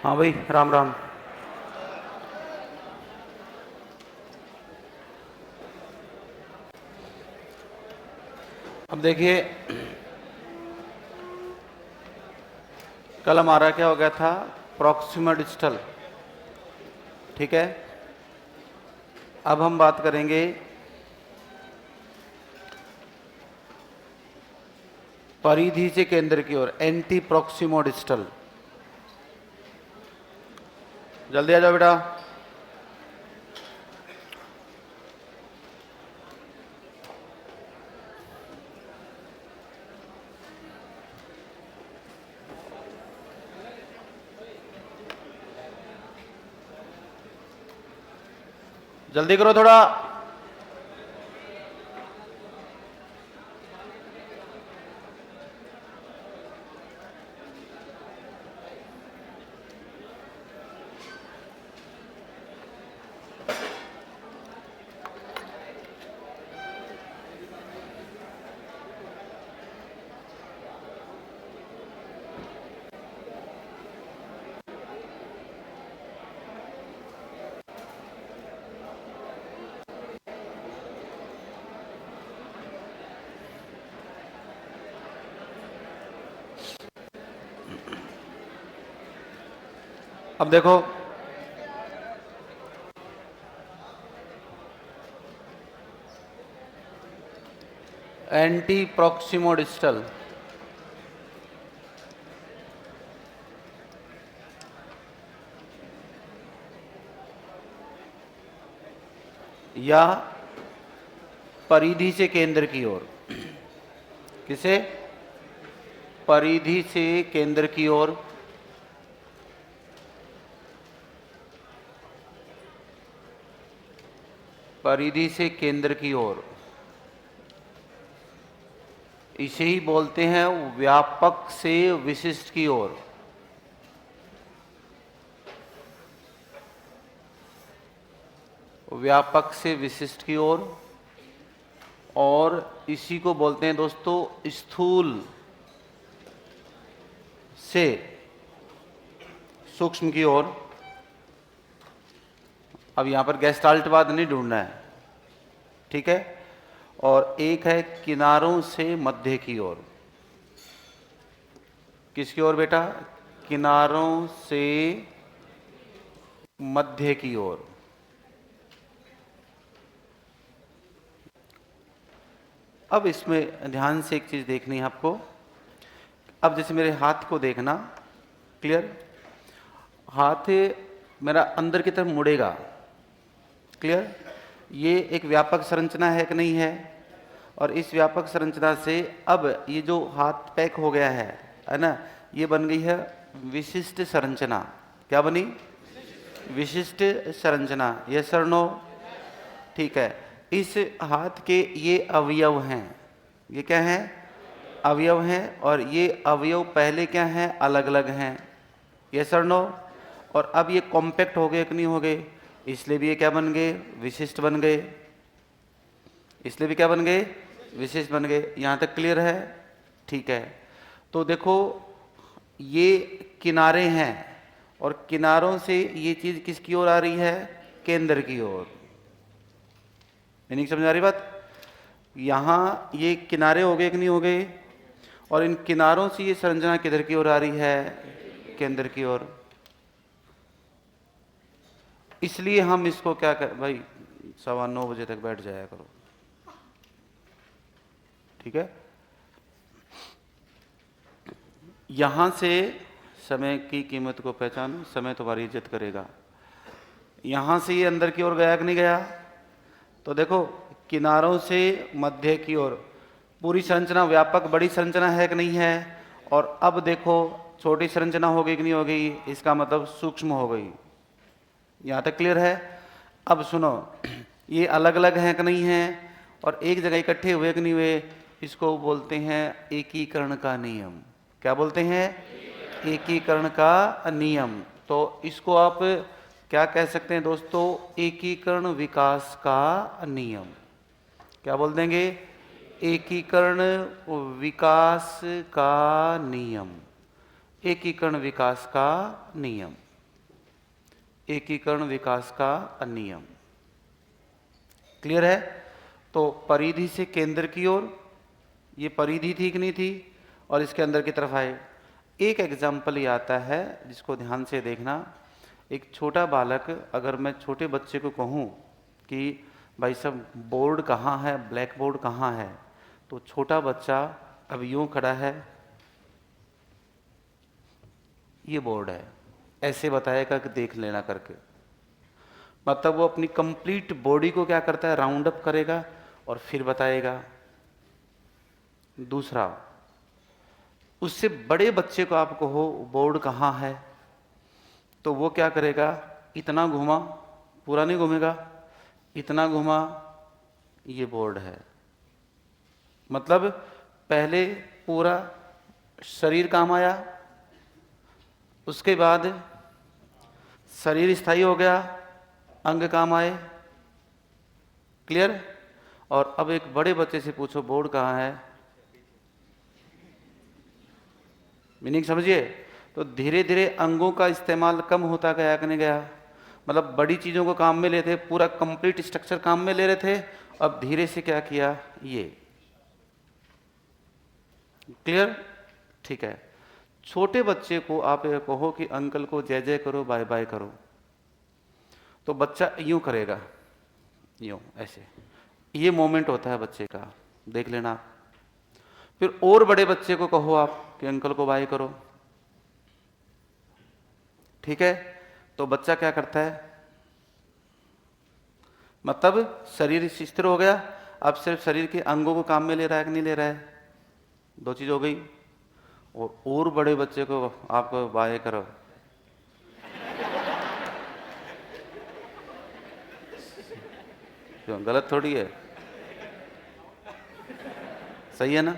हाँ भाई, राम राम। अब देखिए, कल हमारा क्या हो गया था? Proxima distal. ठीक है। अब हम बात करेंगे परिधि से केंद्र की ओर, एंटी प्रॉक्सिमो डिस्टल। जल्दी आ जाओ बेटा। जल्दी करो थोड़ा। अब देखो, एंटी प्रॉक्सिमो डिस्टल या परिधि से केंद्र की ओर। किसे? परिधि से केंद्र की ओर। परिधि से केंद्र की ओर, इसे ही बोलते हैं व्यापक से विशिष्ट की ओर। व्यापक से विशिष्ट की ओर, और इसी को बोलते हैं दोस्तों स्थूल से सूक्ष्म की ओर। अब यहां पर गेस्टाल्टवाद नहीं ढूंढना है, ठीक है। और एक है किनारों से मध्य की ओर। किसकी ओर बेटा? किनारों से मध्य की ओर। अब इसमें ध्यान से एक चीज देखनी है आपको। अब जैसे मेरे हाथ को देखना, क्लियर? हाथ मेरा अंदर की तरफ मुड़ेगा, क्लियर? ये एक व्यापक संरचना है कि नहीं है? और इस व्यापक संरचना से अब ये जो हाथ पैक हो गया है ना, ये बन गई है विशिष्ट संरचना। क्या बनी? विशिष्ट संरचना। यस और नो? ठीक है। इस हाथ के ये अवयव हैं। ये क्या हैं? अवयव हैं। और ये अवयव पहले क्या हैं? अलग अलग हैं। यस और नो? और अब ये कॉम्पैक्ट हो गए कि नहीं हो गए? इसलिए भी ये क्या बन गए? विशिष्ट बन गए। इसलिए भी क्या बन गए? विशिष्ट बन गए। यहां तक क्लियर है? ठीक है। तो देखो, ये किनारे हैं, और किनारों से ये चीज किसकी ओर आ रही है? केंद्र की ओर। नहीं समझ आ रही बात? यहां ये किनारे हो गए कि नहीं हो गए? और इन किनारों से ये संरचना किधर की ओर आ रही है? केंद्र की ओर। इसलिए हम इसको क्या कर भाई, 9:15 तक बैठ जाया करो, ठीक है। यहां से समय की कीमत को पहचानो, समय तुम्हारी इज्जत करेगा। यहां से ये अंदर की ओर गया कि नहीं गया? तो देखो, किनारों से मध्य की ओर पूरी संरचना व्यापक बड़ी संरचना है कि नहीं है? और अब देखो, छोटी संरचना हो गई कि नहीं हो गई? इसका मतलब सूक्ष्म हो गई। यहां तक क्लियर है? अब सुनो, ये अलग अलग हैं कि नहीं है? और एक जगह इकट्ठे हुए कि नहीं हुए? इसको बोलते हैं एकीकरण का नियम। क्या बोलते हैं? एकीकरण का नियम। तो इसको आप क्या कह सकते हैं दोस्तों? एकीकरण विकास का नियम। क्या बोल देंगे? एकीकरण विकास का नियम। एकीकरण विकास का नियम। एकीकरण विकास का नियम। क्लियर है? तो परिधि से केंद्र की ओर, ये परिधि थी कि नहीं थी, और इसके अंदर की तरफ आए। एक एग्जाम्पल ये आता है जिसको ध्यान से देखना। एक छोटा बालक, अगर मैं छोटे बच्चे को कहूँ कि भाई साहब बोर्ड कहाँ है, ब्लैक बोर्ड कहाँ है, तो छोटा बच्चा अब यूं खड़ा है, ये बोर्ड है, ऐसे बताएगा कि देख लेना करके। मतलब वो अपनी कंप्लीट बॉडी को क्या करता है, राउंड अप करेगा और फिर बताएगा। दूसरा, उससे बड़े बच्चे को आप कहो बोर्ड कहाँ है, तो वो क्या करेगा, इतना घुमा, पूरा नहीं घूमेगा, इतना घुमा, ये बोर्ड है। मतलब पहले पूरा शरीर काम आया, उसके बाद शरीर स्थायी हो गया, अंग काम आए। क्लियर? और अब एक बड़े बच्चे से पूछो बोर्ड कहाँ है, मीनिंग समझिए। तो धीरे धीरे अंगों का इस्तेमाल कम होता गया कि नहीं गया। मतलब बड़ी चीजों को काम में लेते, पूरा कंप्लीट स्ट्रक्चर काम में ले रहे थे, अब धीरे से क्या किया, ये। क्लियर? ठीक है। छोटे बच्चे को आप ये कहो कि अंकल को जय जय करो, बाय बाय करो, तो बच्चा यूं करेगा, यूं, ऐसे। ये मोमेंट होता है बच्चे का, देख लेना। फिर और बड़े बच्चे को कहो आप कि अंकल को बाय करो, ठीक है, तो बच्चा क्या करता है, मतलब शरीर स्थिर हो गया, अब सिर्फ शरीर के अंगों को काम में ले रहा है कि नहीं ले रहा है, दो चीज हो गई। और बड़े बच्चे को आपको बाय करो, क्यों, गलत थोड़ी है, सही है ना?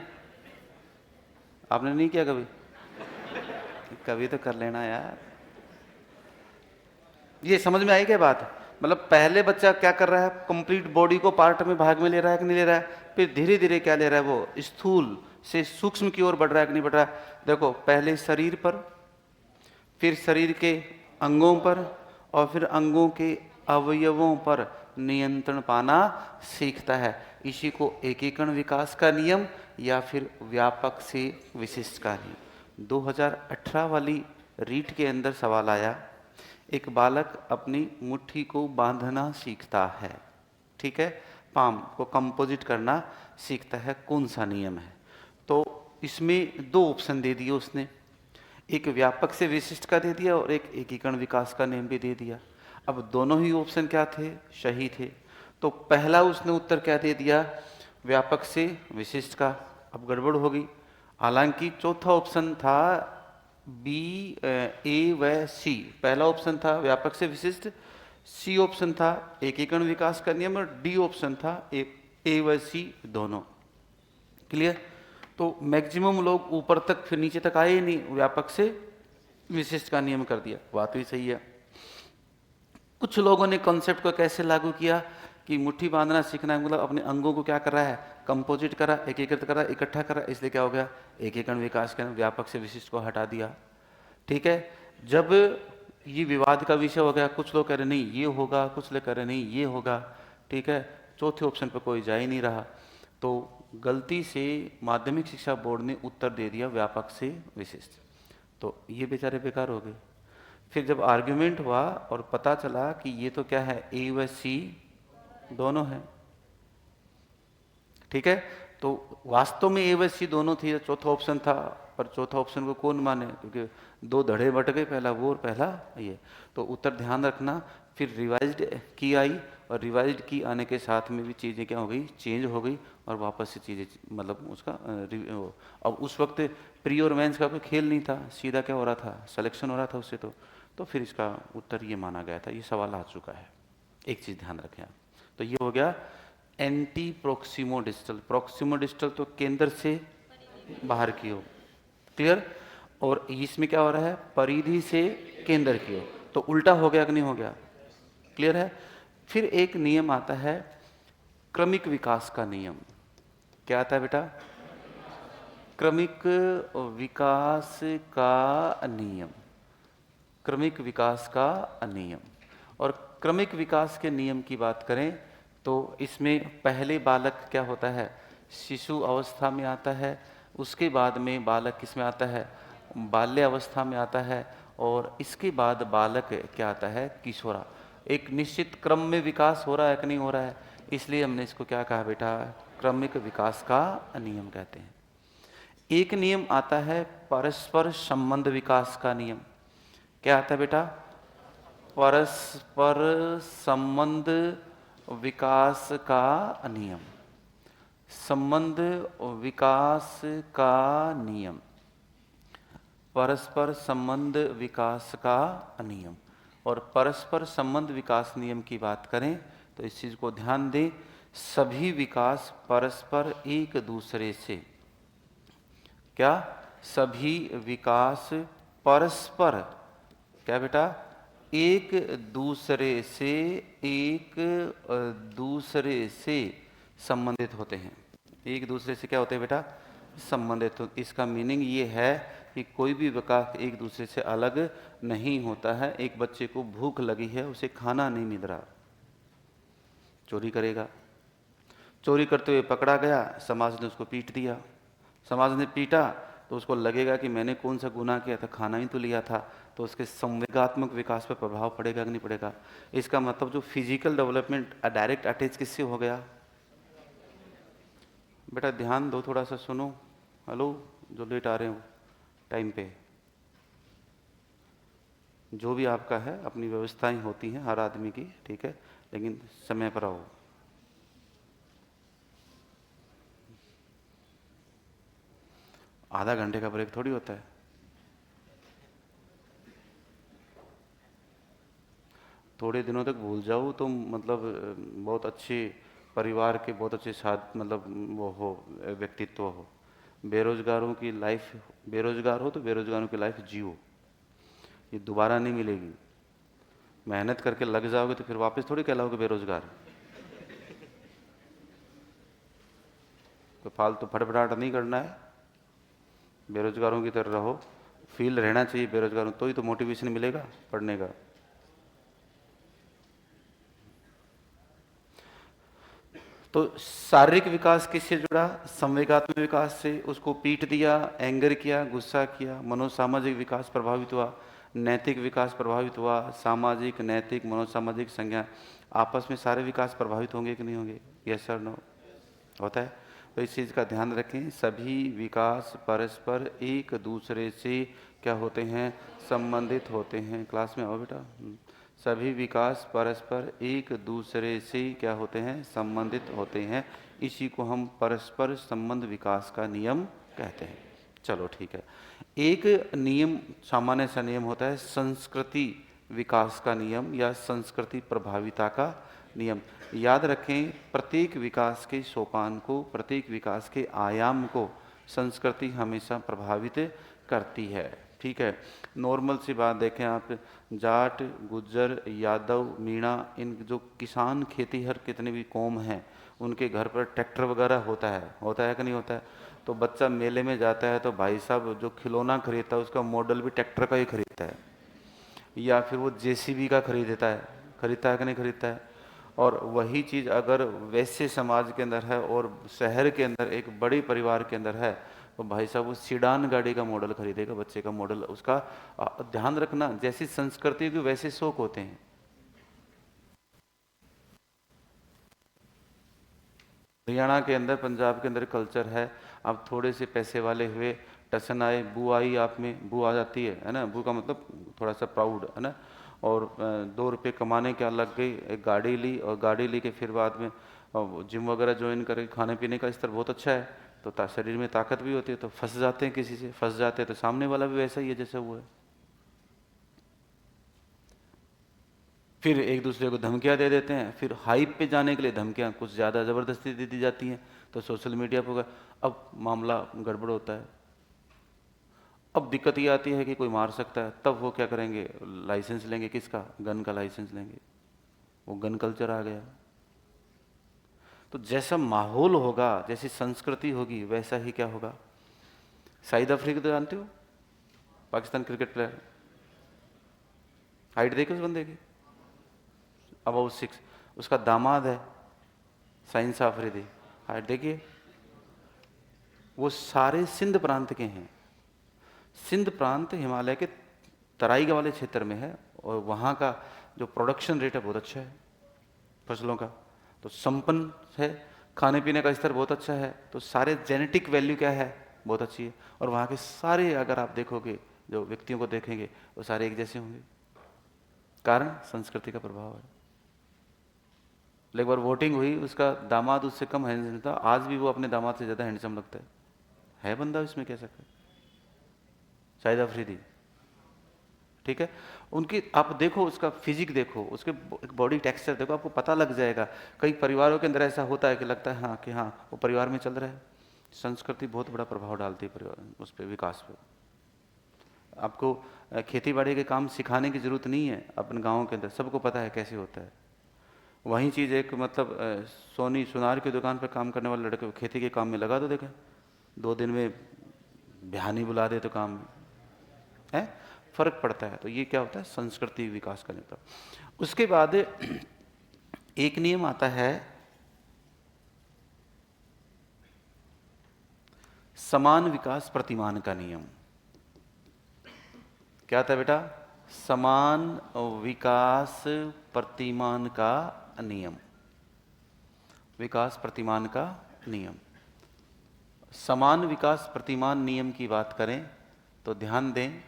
आपने नहीं किया कभी? कभी तो कर लेना यार। ये समझ में आई क्या बात? मतलब पहले बच्चा क्या कर रहा है, कंप्लीट बॉडी को पार्ट में भाग में ले रहा है कि नहीं ले रहा है, फिर धीरे धीरे क्या ले रहा है, वो स्थूल से सूक्ष्म की ओर बढ़ रहा है कि नहीं बढ़ रहा है। देखो, पहले शरीर पर, फिर शरीर के अंगों पर, और फिर अंगों के अवयवों पर नियंत्रण पाना सीखता है। इसी को एकीकरण विकास का नियम या फिर व्यापक से विशिष्ट का नियम। 2018 वाली रीट के अंदर सवाल आया, एक बालक अपनी मुट्ठी को बांधना सीखता है, ठीक है, पाम को कंपोजिट करना सीखता है, कौन सा नियम है? तो इसमें दो ऑप्शन दे दिए उसने, एक व्यापक से विशिष्ट का दे दिया और एक एकीकरण विकास का नियम भी दे दिया। अब दोनों ही ऑप्शन क्या थे, सही थे। तो पहला उसने उत्तर क्या दे दिया, व्यापक से विशिष्ट का। अब गड़बड़ हो गई, हालांकि चौथा ऑप्शन था बी, ए व सी। पहला ऑप्शन था व्यापक से विशिष्ट, सी ऑप्शन था एकीकरण विकास का नियम, और डी ऑप्शन था ए व सी दोनों। क्लियर? तो मैक्सिमम लोग ऊपर तक फिर नीचे तक आए ही नहीं, व्यापक से विशिष्ट का नियम कर दिया। बात भी सही है। कुछ लोगों ने कॉन्सेप्ट को कैसे लागू किया कि मुट्ठी बांधना सीखना है, मतलब अपने अंगों को क्या कर रहा है, कंपोजिट करा, एकीकृत करा, इकट्ठा करा, इसलिए क्या हो गया, एकीकरण विकास के व्यापक से विशिष्ट को हटा दिया। ठीक है, जब ये विवाद का विषय हो गया, कुछ लोग कह रहे नहीं ये होगा, कुछ लोग कह रहे नहीं ये होगा, ठीक है, चौथे ऑप्शन पर कोई जा ही नहीं रहा, तो गलती से माध्यमिक शिक्षा बोर्ड ने उत्तर दे दिया व्यापक से विशिष्ट, तो ये बेचारे बेकार हो गए। फिर जब आर्ग्यूमेंट हुआ और पता चला कि ये तो क्या है, ए व सी दोनों है, ठीक है, तो वास्तव में ए व सी दोनों थी, चौथा ऑप्शन था, पर चौथा ऑप्शन को कौन माने, क्योंकि दो धड़े बट गए, पहला वो और पहला ये। तो उत्तर ध्यान रखना। फिर रिवाइज्ड की आई, और रिवाइज्ड की आने के साथ में भी चीज़ें क्या हो गई, चेंज हो गई, और वापस से चीज़ें मतलब उसका अब उस वक्त प्री और मेंस का कोई खेल नहीं था, सीधा क्या हो रहा था, सिलेक्शन हो रहा था उससे। तो फिर इसका उत्तर ये माना गया था। ये सवाल आ चुका है, एक चीज़ ध्यान रखें आप। तो ये हो गया एंटी प्रोक्सिमो डिस्टल। प्रोक्सिमो डिस्टल तो केंद्र से बाहर की ओर, क्लियर, और इसमें क्या हो रहा है, परिधि से केंद्र की ओर, तो उल्टा हो गया कि नहीं हो गया, क्लियर है। फिर एक नियम आता है क्रमिक विकास का नियम। क्या आता है बेटा, क्रमिक विकास का नियम, क्रमिक विकास का नियम। और क्रमिक विकास के नियम की बात करें तो इसमें पहले बालक क्या होता है, शिशु अवस्था में आता है, उसके बाद में बालक किस में आता है, बाल्य अवस्था में आता है, और इसके बाद बालक क्या आता है, किशोरा। एक निश्चित क्रम में विकास हो रहा है कि नहीं हो रहा है, इसलिए हमने इसको क्या कहा बेटा, क्रमिक विकास का नियम कहते हैं। एक नियम आता है परस्पर संबंध विकास का नियम। क्या आता है बेटा, परस्पर संबंध विकास का नियम। संबंध विकास का नियम, परस्पर संबंध विकास का नियम। और परस्पर संबंध विकास नियम की बात करें तो इस चीज को ध्यान दें, सभी विकास परस्पर एक दूसरे से, क्या, सभी विकास परस्पर, क्या बेटा, एक दूसरे से संबंधित होते हैं। एक दूसरे से क्या होते हैं बेटा, संबंधित। तो इसका मीनिंग ये है कि कोई भी विकास एक दूसरे से अलग नहीं होता है। एक बच्चे को भूख लगी है, उसे खाना नहीं मिल रहा, चोरी करेगा, चोरी करते हुए पकड़ा गया, समाज ने उसको पीट दिया, समाज ने पीटा तो उसको लगेगा कि मैंने कौन सा गुनाह किया था, खाना ही तो लिया था, तो उसके संवेगात्मक विकास पर प्रभाव पड़ेगा कि नहीं पड़ेगा। इसका मतलब जो फिजिकल डेवलपमेंट डायरेक्ट अटैच किससे हो गया, बेटा ध्यान दो, थोड़ा सा सुनो, हेलो जो लेट आ रहे हो टाइम पे, जो भी आपका है अपनी व्यवस्थाएं होती हैं हर आदमी की, ठीक है, लेकिन समय पर आओ। आधा घंटे का ब्रेक थोड़ी होता है। थोड़े दिनों तक भूल जाओ तो मतलब बहुत अच्छे परिवार के बहुत अच्छे साथ मतलब वो हो, व्यक्तित्व हो। बेरोजगारों की लाइफ, बेरोजगार हो तो बेरोजगारों की लाइफ जियो, ये दोबारा नहीं मिलेगी। मेहनत करके लग जाओगे तो फिर वापस थोड़ी कहलाओगे बेरोजगार। तो फालतू फटफटाट नहीं करना है, बेरोजगारों की तरह रहो, फील रहना चाहिए बेरोजगारों, तो ही तो मोटिवेशन मिलेगा पढ़ने का। तो शारीरिक विकास किससे जुड़ा, संवेगात्मक विकास से, उसको पीट दिया, एंगर किया, गुस्सा किया, मनोसामाजिक विकास प्रभावित हुआ, नैतिक विकास प्रभावित हुआ, सामाजिक नैतिक मनोसामाजिक संज्ञा, आपस में सारे विकास प्रभावित होंगे कि नहीं होंगे, यस सर नो, होता है। तो इस चीज़ का ध्यान रखें, सभी विकास परस्पर एक दूसरे से क्या होते हैं, संबंधित होते हैं। क्लास में आओ बेटा। सभी विकास परस्पर एक दूसरे से क्या होते हैं, संबंधित होते हैं। इसी को हम परस्पर संबंध विकास का नियम कहते हैं। चलो ठीक है। एक नियम, सामान्य सा नियम होता है संस्कृति विकास का नियम या संस्कृति प्रभाविता का नियम। याद रखें, प्रत्येक विकास के सोपान को, प्रत्येक विकास के आयाम को संस्कृति हमेशा प्रभावित करती है, ठीक है। नॉर्मल सी बात देखें आप, जाट, गुज्जर, यादव, मीणा, इन जो किसान खेतीहर कितने भी कौम हैं, उनके घर पर ट्रैक्टर वगैरह होता है कि नहीं होता है। तो बच्चा मेले में जाता है तो भाई साहब जो खिलौना खरीदता है उसका मॉडल भी ट्रैक्टर का ही खरीदता है, या फिर वो जेसीबी का खरीदता है कि नहीं खरीदता है। और वही चीज़ अगर वैसे समाज के अंदर है और शहर के अंदर एक बड़े परिवार के अंदर है, तो भाई साहब वो सीडान गाड़ी का मॉडल खरीदेगा, बच्चे का मॉडल उसका। ध्यान रखना, जैसी संस्कृति के वैसे शौक होते हैं। हरियाणा के अंदर, पंजाब के अंदर कल्चर है, आप थोड़े से पैसे वाले हुए, टसन आए, बू आई आप में, बू आ जाती है ना, बू का मतलब थोड़ा सा प्राउड है ना। और 2 रुपये कमाने क्या लग गई, एक गाड़ी ली, और गाड़ी ली के फिर बाद में जिम वगैरह ज्वाइन करके, खाने पीने का स्तर बहुत अच्छा है, तो शरीर में ताकत भी होती है, तो फंस जाते हैं, किसी से फंस जाते हैं तो सामने वाला भी वैसा ही है जैसे वो है। फिर एक दूसरे को धमकियां दे देते हैं, फिर हाइप पे जाने के लिए धमकियां कुछ ज़्यादा ज़बरदस्ती दे दी जाती हैं, तो सोशल मीडिया पर अब मामला गड़बड़ होता है। अब दिक्कत ये आती है कि कोई मार सकता है, तब वो क्या करेंगे, लाइसेंस लेंगे, किसका, गन का लाइसेंस लेंगे। वो गन कल्चर आ गया। तो जैसा माहौल होगा, जैसी संस्कृति होगी, वैसा ही क्या होगा। शाहिद अफरीदी तो जानते हो, पाकिस्तान क्रिकेट प्लेयर, हाइट देखी उस बंदे की, अबाउट 6। उसका दामाद है साइंस आफरीदी, हाइट देखिए, वो सारे सिंध प्रांत के हैं। सिंध प्रांत हिमालय के तराई वाले क्षेत्र में है और वहाँ का जो प्रोडक्शन रेट है बहुत अच्छा है फसलों का, तो संपन्न है, खाने पीने का स्तर बहुत अच्छा है, तो सारे जेनेटिक वैल्यू क्या है, बहुत अच्छी है। और वहाँ के सारे अगर आप देखोगे जो व्यक्तियों को देखेंगे वो सारे एक जैसे होंगे, कारण संस्कृति का प्रभाव है। एक बार वोटिंग हुई, उसका दामाद उससे कम हैंडसम था, आज भी वो अपने दामाद से ज़्यादा हैंडसम लगता है बंदा इसमें कह सकते, शाहिद अफरीदी, ठीक है। उनकी आप देखो, उसका फिजिक देखो, उसके बॉडी टेक्सचर देखो, आपको पता लग जाएगा। कई परिवारों के अंदर ऐसा होता है कि लगता है हाँ कि हाँ वो परिवार में चल रहा है। संस्कृति बहुत बड़ा प्रभाव डालती है परिवार उस पर, विकास पे। आपको खेती बाड़ी के काम सिखाने की जरूरत नहीं है, अपने गाँव के अंदर सबको पता है कैसे होता है। वही चीज़ एक मतलब सोनी सुनार की दुकान पर काम करने वाले लड़के को खेती के काम में लगा दो, देखें 2 दिन में बिहानी बुला दे तो काम में है, फर्क पड़ता है। तो ये क्या होता है, संस्कृति विकास करने का। उसके बाद एक नियम आता है समान विकास प्रतिमान का नियम। क्या था बेटा, समान विकास प्रतिमान का नियम, विकास प्रतिमान का नियम। समान विकास प्रतिमान नियम की बात करें तो ध्यान दें,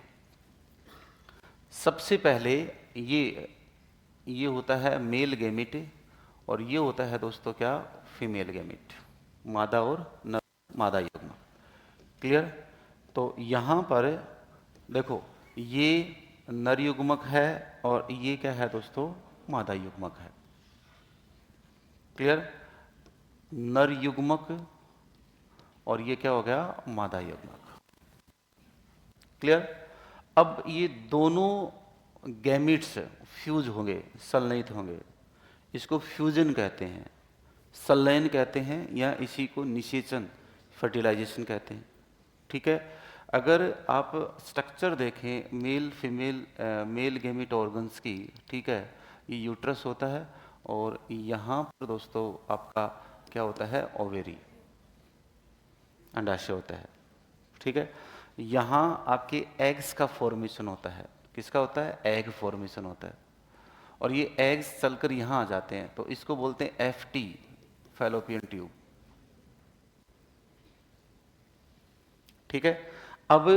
सबसे पहले ये होता है मेल गैमिट और ये होता है दोस्तों क्या, फीमेल गैमिट, मादा और नर, मादा युग्म। क्लियर। तो यहाँ पर देखो, ये नर युग्मक है और ये क्या है दोस्तों, मादा युग्मक है। क्लियर, नर युग्मक और ये क्या हो गया, मादा युग्मक। क्लियर। अब ये दोनों गैमिट्स फ्यूज होंगे, संलयित होंगे, इसको फ्यूजन कहते हैं, संलयन कहते हैं, या इसी को निषेचन, फर्टिलाइजेशन कहते हैं। ठीक है। अगर आप स्ट्रक्चर देखें male female male gamete organs की, ठीक है, ये यूट्रस होता है और यहाँ पर दोस्तों आपका क्या होता है, ओवेरी, अंडाशय होता है। ठीक है। यहाँ आपके एग्स का फॉर्मेशन होता है। किसका होता है, एग फॉर्मेशन होता है। और ये एग्स चलकर यहाँ आ जाते हैं, तो इसको बोलते हैं FT, फैलोपियन ट्यूब। ठीक है। अब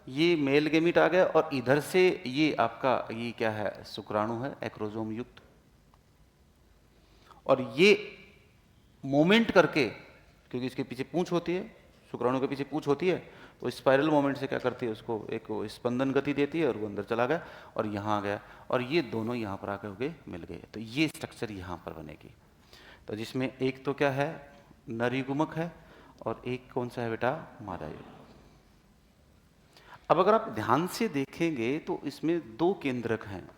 ये मेल गैमीट आ गया और इधर से ये आपका ये क्या है, शुक्राणु है एक्रोजोम युक्त। और ये मोमेंट करके, क्योंकि इसके पीछे पूंछ होती है, शुक्राणु के पीछे पूंछ होती है, वो स्पाइरल मोमेंट से क्या करती है, उसको एक स्पंदन गति देती है और वो अंदर चला गया और यहाँ आ गया और ये दोनों यहाँ पर आकर के मिल गए। तो ये स्ट्रक्चर यहाँ पर बनेगी। तो जिसमें एक तो क्या है, नर युग्मक है और एक कौन सा है बेटा, मादा युग्मक। अब अगर आप ध्यान से देखेंगे तो इसमें 2 केंद्रक हैं,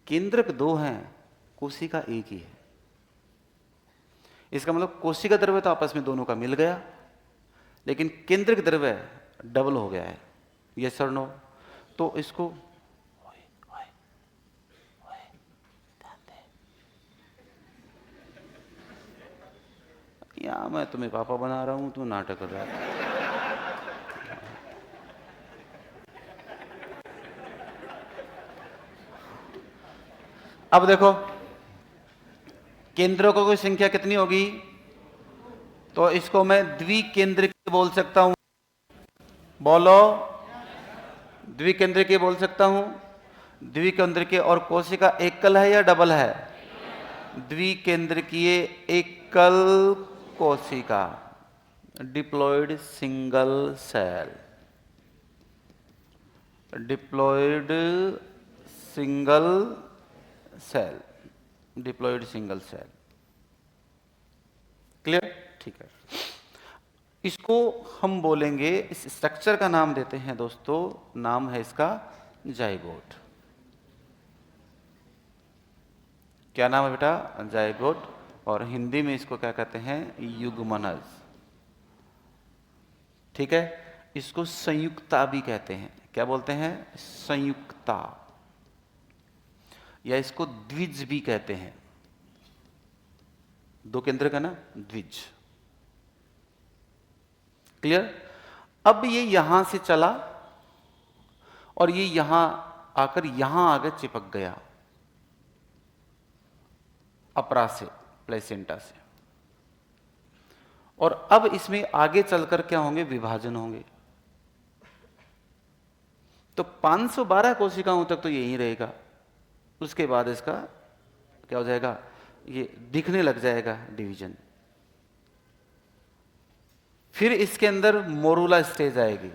केंद्रक 2 हैं, कोशिका एक ही है। इसका मतलब कोशिका द्रव्य तो आपस में दोनों का मिल गया, लेकिन केंद्रक द्रव्य डबल हो गया है। यस और नो। तो इसको या मैं तुम्हें पापा बना रहा हूं, तू नाटक कर रहा है। अब देखो केंद्रकों की संख्या कितनी होगी, तो इसको मैं द्विकेंद्रिक बोल सकता हूं। बोलो, द्विकेंद्रिक बोल सकता हूं। द्विकेंद्रिक और कोशिका एकल है या डबल है, द्विकेंद्रिकीय एकल कोशिका, diploid single cell, diploid single cell, diploid single cell. Clear. ठीक है। इसको हम बोलेंगे, इस स्ट्रक्चर का नाम देते हैं दोस्तों, नाम है इसका जाइगोट। क्या नाम है बेटा, जाइगोट। और हिंदी में इसको क्या कहते हैं, युग्मनज। ठीक है। इसको संयुक्ता भी कहते हैं। क्या बोलते हैं, संयुक्ता। या इसको द्विज भी कहते हैं। दो केंद्र का ना, द्विज। क्लियर? अब ये यहां से चला और ये यहां आकर यहां आगे चिपक गया अपरा से, प्लेसेंटा से। और अब इसमें आगे चलकर क्या होंगे? विभाजन होंगे। तो 512 कोशिकाओं तक तो यही रहेगा। उसके बाद इसका क्या हो जाएगा? ये दिखने लग जाएगा डिवीजन। फिर इसके अंदर मोरूला स्टेज आएगी,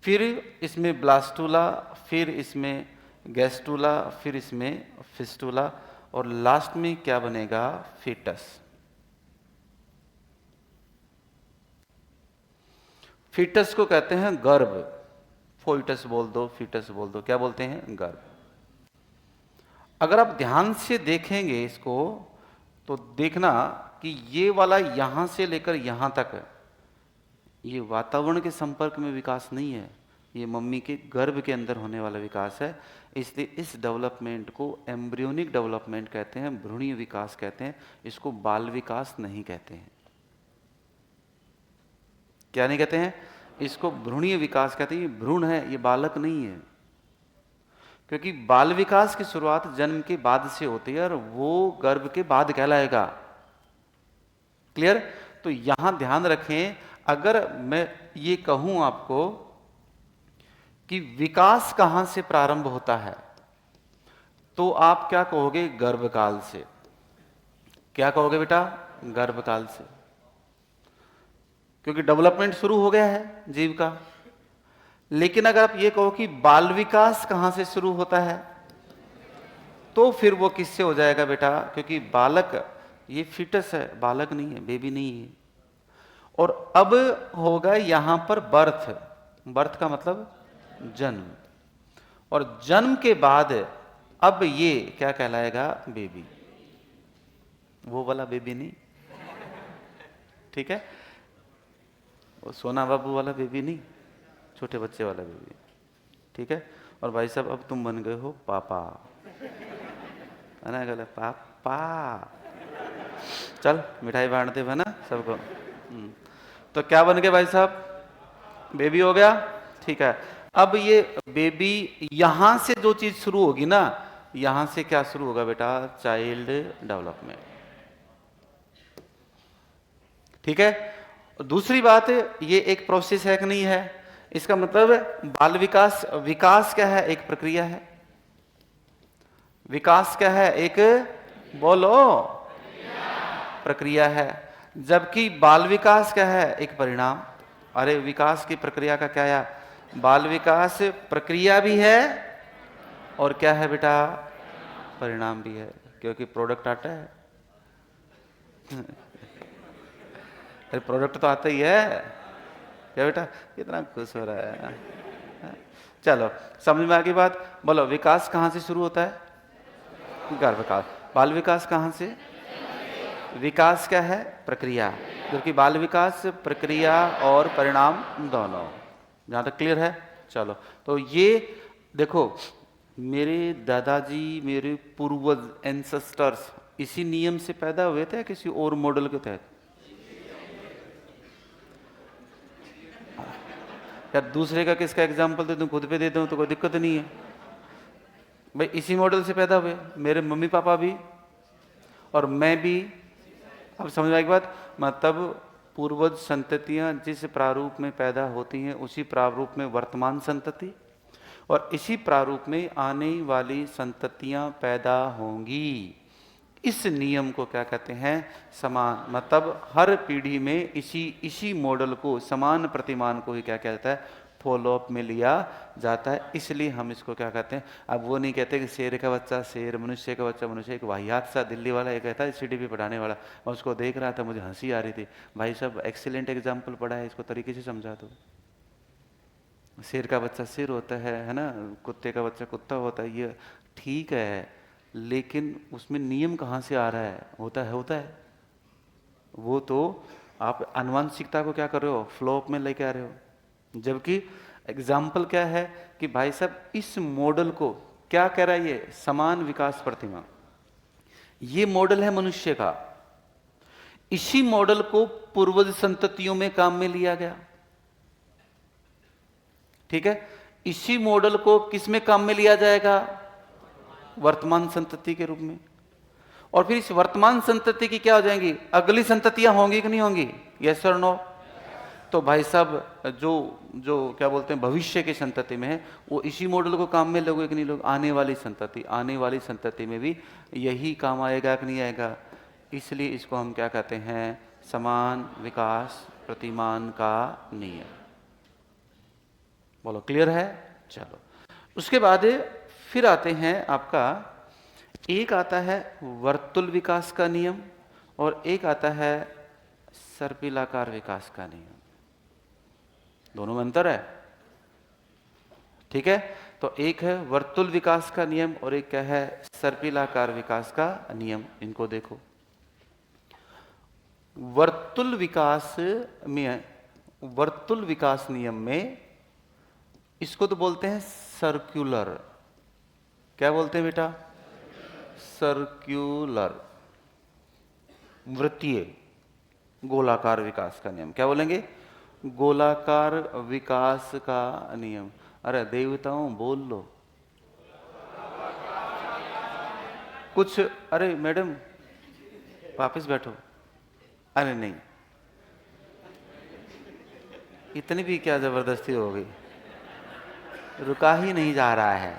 फिर इसमें ब्लास्टूला, फिर इसमें गैस्टूला, फिर इसमें फिस्टूला, और लास्ट में क्या बनेगा? फीटस। फीटस को कहते हैं गर्भ। फोइटस बोल दो, फीटस बोल दो, क्या बोलते हैं? गर्भ। अगर आप ध्यान से देखेंगे इसको तो देखना कि ये वाला यहां से लेकर यहां तक ये वातावरण के संपर्क में विकास नहीं है, ये मम्मी के गर्भ के अंदर होने वाला विकास है। इसलिए इस डेवलपमेंट को एम्ब्रियोनिक डेवलपमेंट कहते हैं, भ्रूणीय विकास कहते हैं। इसको बाल विकास नहीं कहते हैं। क्या नहीं कहते हैं? इसको भ्रूणीय विकास कहते हैं। ये भ्रूण है, ये बालक नहीं है। क्योंकि बाल विकास की शुरुआत जन्म के बाद से होती है और वो गर्भ के बाद कहलाएगा। क्लियर? तो यहां ध्यान रखें, अगर मैं ये कहूं आपको कि विकास कहां से प्रारंभ होता है, तो आप क्या कहोगे? गर्भकाल से। क्या कहोगे बेटा? गर्भकाल से। क्योंकि डेवलपमेंट शुरू हो गया है जीव का। लेकिन अगर आप ये कहो कि बाल विकास कहां से शुरू होता है, तो फिर वो किससे हो जाएगा बेटा? क्योंकि बालक, ये फिटस है, बालक नहीं है, बेबी नहीं है। और अब होगा यहां पर बर्थ। बर्थ का मतलब जन्म। और जन्म के बाद अब ये क्या कहलाएगा? बेबी। वो वाला बेबी नहीं, ठीक है? वो सोना बाबू वाला बेबी नहीं, छोटे बच्चे वाला बेबी, ठीक है? और भाई साहब अब तुम बन गए हो पापा, है ना? गलत पापा। चल मिठाई बांटते हुए ना सबको। तो क्या बन गए भाई साहब? बेबी हो गया, ठीक है? अब ये बेबी, यहां से जो चीज शुरू होगी ना, यहां से क्या शुरू होगा बेटा? Child development. ठीक है? दूसरी बात, ये एक प्रोसेस है कि नहीं है? इसका मतलब बाल विकास, विकास क्या है? एक प्रक्रिया है। विकास क्या है? एक, बोलो, प्रक्रिया है। जबकि बाल विकास क्या है? एक परिणाम। अरे विकास की प्रक्रिया का क्या है? बाल विकास प्रक्रिया भी है और क्या है बेटा? परिणाम भी है, क्योंकि प्रोडक्ट आता है। अरे प्रोडक्ट तो आता ही है। क्या बेटा? कितना खुश हो रहा है। चलो समझ में आ गई बात? बोलो, विकास कहां से शुरू होता है? गर्भकाल। बाल विकास कहां से? विकास क्या है? प्रक्रिया। जबकि बाल विकास प्रक्रिया और परिणाम दोनों। जहां तक क्लियर है? चलो, तो ये देखो, मेरे दादाजी, मेरे पूर्वज, एंसेस्टर्स इसी नियम से पैदा हुए थे, किसी और मॉडल के तहत? यार दूसरे का किसका एग्जाम्पल दे दूं, खुद पे दे दूं तो कोई दिक्कत नहीं है भाई। इसी मॉडल से पैदा हुए मेरे मम्मी पापा भी और मैं भी। अब समझ में आई बात? मतलब पूर्वज संततियां जिस प्रारूप में पैदा होती हैं, उसी प्रारूप में वर्तमान संतति और इसी प्रारूप में आने वाली संततियां पैदा होंगी। इस नियम को क्या कहते हैं? समान। मतलब हर पीढ़ी में इसी मॉडल को, समान प्रतिमान को ही क्या कहता है? फॉलोअप में लिया जाता है। इसलिए हम इसको क्या कहते हैं? अब वो नहीं कहते कि शेर का बच्चा शेर, मनुष्य का बच्चा मनुष्य। एक वाहियात सा दिल्ली वाला ये कहता है, सीडीपी पढ़ाने वाला, मैं उसको देख रहा था, मुझे हंसी आ रही थी। भाई साहब एक्सीलेंट एग्जाम्पल पढ़ा है, इसको तरीके से समझा दो। शेर का बच्चा शेर होता है ना? कुत्ते का बच्चा कुत्ता होता है। ये ठीक है, लेकिन उसमें नियम कहाँ से आ रहा है? होता है वो तो आप आनुवांशिकता को क्या कर रहे हो? फ्लोप में लेके आ रहे हो। जबकि एग्जाम्पल क्या है कि भाई साहब इस मॉडल को क्या कह रहा है, ये समान विकास प्रतिमा, ये मॉडल है मनुष्य का। इसी मॉडल को पूर्वज संततियों में काम में लिया गया, ठीक है। इसी मॉडल को किस में काम में लिया जाएगा, वर्तमान संतति के रूप में। और फिर इस वर्तमान संतति की क्या हो जाएंगी, अगली संततियां होंगी कि नहीं होंगी, यस और नो। तो भाई साहब जो जो क्या बोलते हैं भविष्य की संतति में है, वो इसी मॉडल को काम में लोगे कि नहीं लोग, आने वाली संतति में भी यही काम आएगा कि नहीं आएगा। इसलिए इसको हम क्या कहते हैं, समान विकास प्रतिमान का नियम। बोलो क्लियर है। चलो उसके बाद फिर आते हैं आपका, एक आता है वर्तुल विकास का नियम और एक आता है सर्पिलाकार विकास का नियम। दोनों में अंतर है, ठीक है। तो एक है वर्तुल विकास का नियम और एक क्या है, सर्पिलाकार विकास का नियम। इनको देखो, वर्तुल विकास नियम में इसको तो बोलते हैं सर्कुलर, क्या बोलते हैं बेटा, सर्कुलर, वृत्तीय गोलाकार विकास का नियम। क्या बोलेंगे, गोलाकार विकास का नियम। अरे देवताओं बोल लो कुछ। अरे मैडम वापस बैठो। अरे नहीं, इतनी भी क्या जबरदस्ती हो गई, रुका ही नहीं जा रहा है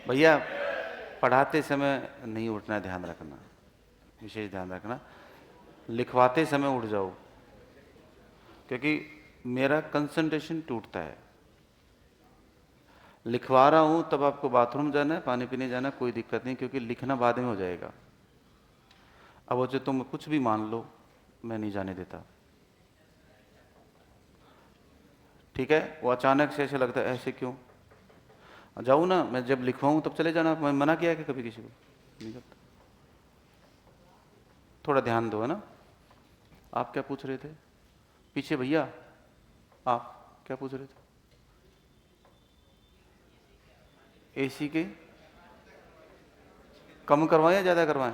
भैया। पढ़ाते समय नहीं उठना, ध्यान रखना, विशेष ध्यान रखना। लिखवाते समय उठ जाओ, क्योंकि मेरा कंसंट्रेशन टूटता है। लिखवा रहा हूं तब आपको बाथरूम जाना है, पानी पीने जाना है, कोई दिक्कत नहीं, क्योंकि लिखना बाद में हो जाएगा। अब वो जो तुम कुछ भी मान लो, मैं नहीं जाने देता, ठीक है। वो अचानक से ऐसे लगता है, ऐसे क्यों जाऊं ना, मैं जब लिखवाऊं तब चले जाना। मैं मना किया कि कभी किसी को नहीं करता। थोड़ा ध्यान दो, है ना। आप क्या पूछ रहे थे पीछे भैया, आप क्या पूछ रहे थे, एसी के कम करवाएं या ज्यादा करवाएं,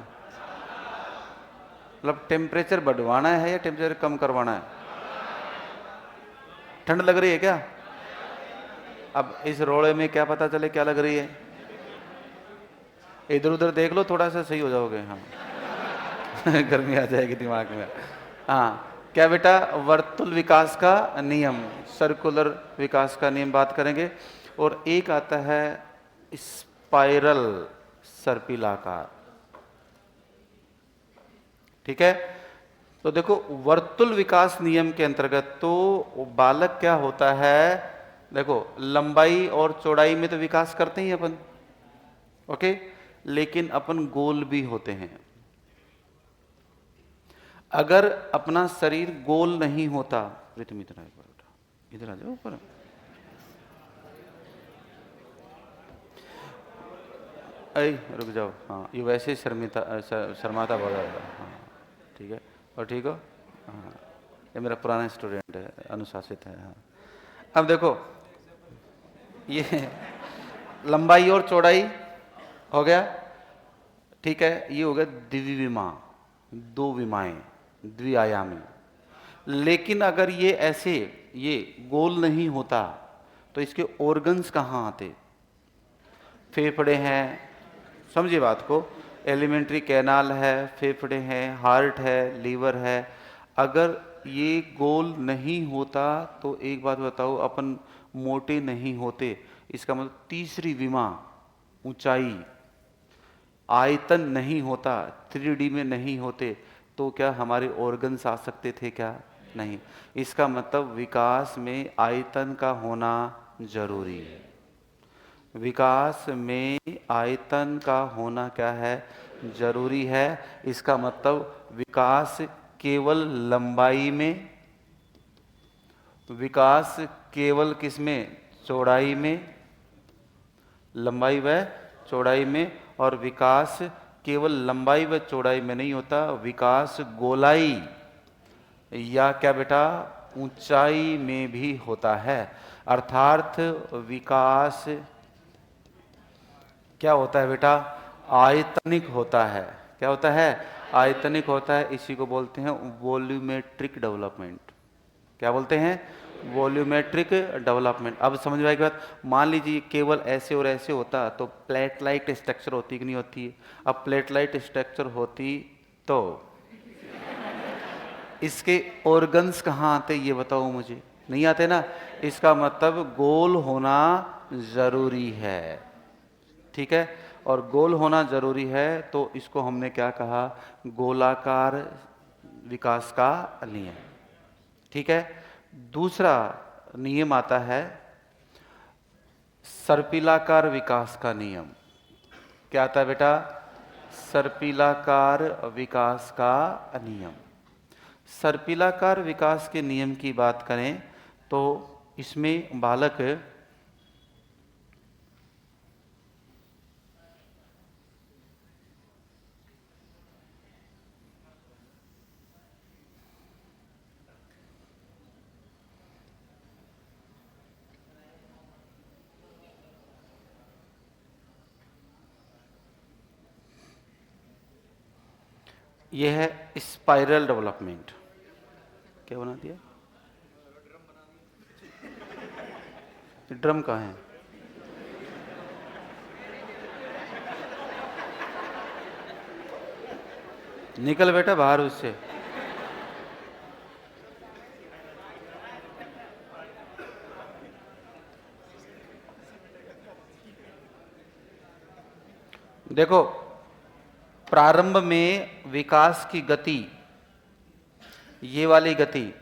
मतलब टेम्परेचर बढ़वाना है या टेम्परेचर कम करवाना है। ठंड लग रही है क्या, अब इस रोड़े में क्या पता चले क्या लग रही है, इधर उधर देख लो, थोड़ा सा सही हो जाओगे। हाँ गर्मी आ जाएगी दिमाग में। हाँ क्या बेटा, वर्तुल विकास का नियम, सर्कुलर विकास का नियम बात करेंगे। और एक आता है स्पाइरल सर्पिलाकार, ठीक है। तो देखो वर्तुल विकास नियम के अंतर्गत तो बालक क्या होता है, देखो लंबाई और चौड़ाई में तो विकास करते ही अपन, ओके, लेकिन अपन गोल भी होते हैं। अगर अपना शरीर गोल नहीं होता, रितम इधर आ जाओ ऊपर, रुक जाओ। हाँ ये वैसे शर्माता बहुत ज़्यादा। हाँ ठीक है, और ठीक हो। हाँ ये मेरा पुराना स्टूडेंट है, अनुशासित है। हाँ अब देखो ये लंबाई और चौड़ाई हो गया, ठीक है। ये हो गया द्विविमा, दो विमाएं, द्विआयामी। लेकिन अगर ये ऐसे ये गोल नहीं होता तो इसके ऑर्गन्स कहाँ आते, फेफड़े हैं, समझिए बात को, एलिमेंट्री कैनाल है, फेफड़े हैं, हार्ट है, लीवर है। अगर ये गोल नहीं होता तो एक बात बताओ, अपन मोटे नहीं होते। इसका मतलब तीसरी विमा, ऊंचाई, आयतन नहीं होता, 3D में नहीं होते, तो क्या हमारे ऑर्गन्स आ सकते थे क्या, नहीं। इसका मतलब विकास में आयतन का होना जरूरी है। विकास में आयतन का होना क्या है, जरूरी है। इसका मतलब विकास केवल लंबाई में, विकास केवल किसमें, चौड़ाई में, लंबाई व चौड़ाई में। और विकास केवल लंबाई व चौड़ाई में नहीं होता, विकास गोलाई या क्या बेटा, ऊंचाई में भी होता है, अर्थात विकास क्या होता है बेटा, आयतनिक होता है। क्या होता है, आयतनिक होता है। इसी को बोलते हैं वॉल्यूमेट्रिक डेवलपमेंट। क्या बोलते हैं, वॉल्यूमेट्रिक डेवलपमेंट। अब समझ में आएगी बात। मान लीजिए केवल ऐसे और ऐसे होता तो प्लेटलाइट स्ट्रक्चर होती कि नहीं होती। अब प्लेटलाइट स्ट्रक्चर होती तो इसके ऑर्गन्स कहाँ आते, ये बताओ मुझे। नहीं आते ना। इसका मतलब गोल होना जरूरी है, ठीक है। और गोल होना जरूरी है, तो इसको हमने क्या कहा, गोलाकार विकास का नियम, ठीक है। दूसरा नियम आता है सर्पिलाकार विकास का नियम। क्या आता है बेटा, सर्पिलाकार विकास का नियम। सर्पिलाकार विकास के नियम की बात करें तो इसमें बालक यह है स्पाइरल डेवलपमेंट। क्या बना दिया, ड्रम कहाँ है, निकल बेटा बाहर उससे। देखो, प्रारंभ में विकास की गति, ये वाली गति,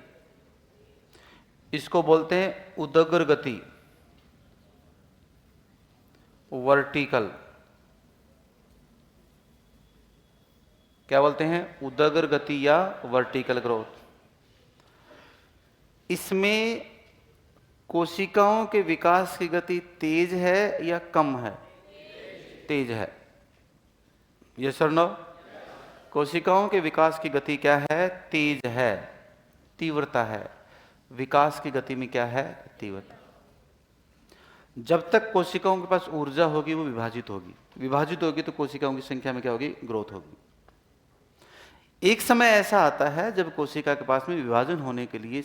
इसको बोलते हैं उदग्र गति, वर्टिकल। क्या बोलते हैं, उदग्र गति या वर्टिकल ग्रोथ। इसमें कोशिकाओं के विकास की गति तेज है या कम है, तेज है। यस और नो। कोशिकाओं के विकास की गति क्या है, तेज है, तीव्रता है। विकास की गति में क्या है, तीव्रता। जब तक कोशिकाओं के पास ऊर्जा होगी वो विभाजित होगी, विभाजित होगी तो कोशिकाओं की संख्या में क्या होगी, ग्रोथ होगी। एक समय ऐसा आता है जब कोशिका के पास में विभाजन होने के लिए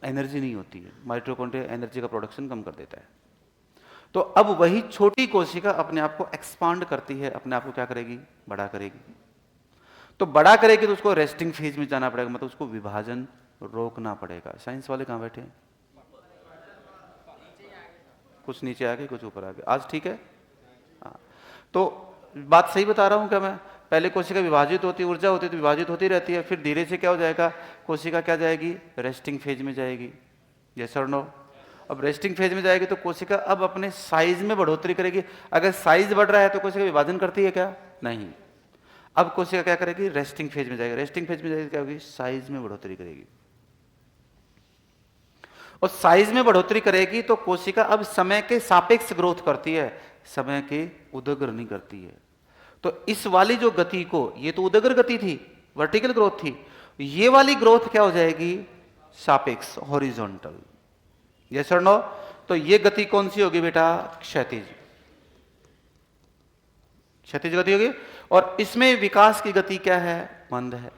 एनर्जी नहीं होती है, माइटोकॉन्ड्रिया एनर्जी का प्रोडक्शन कम कर देता है। तो अब वही छोटी कोशिका अपने आप को एक्सपांड करती है, अपने आप को क्या करेगी, बड़ा करेगी। तो बड़ा करेगी तो उसको रेस्टिंग फेज में जाना पड़ेगा, मतलब उसको विभाजन रोकना पड़ेगा। साइंस वाले कहां बैठे हैं, कुछ नीचे आ गए कुछ ऊपर आ गए, आज ठीक है। हाँ, तो बात सही बता रहा हूं क्या मैं। पहले कोशिका विभाजित होती, ऊर्जा होती तो विभाजित होती रहती है, फिर धीरे से क्या हो जाएगा, कोशिका क्या जाएगी, रेस्टिंग फेज में जाएगी। यस और नो। अब रेस्टिंग फेज में जाएगी तो कोशिका अब अपने साइज में बढ़ोतरी करेगी। अगर साइज बढ़ रहा है तो कोशिका विभाजन करती है क्या, नहीं। अब कोशिका क्या करेगी, रेस्टिंग फेज में जाएगी। रेस्टिंग फेज में जाएगी क्या होगी, साइज में बढ़ोतरी करेगी। और साइज में बढ़ोतरी करेगी तो कोशिका अब समय के सापेक्ष ग्रोथ करती है, समय के उदग्र नहीं करती है। तो इस वाली जो गति को, ये तो उदग्र गति थी, वर्टिकल ग्रोथ थी, ये वाली ग्रोथ क्या हो जाएगी, सापेक्ष, हॉरिजॉन्टल। यस और नो। तो ये गति कौन सी होगी बेटा, क्षैतिज, क्षैतिज गति होगी। और इसमें विकास की गति क्या है, मंद है।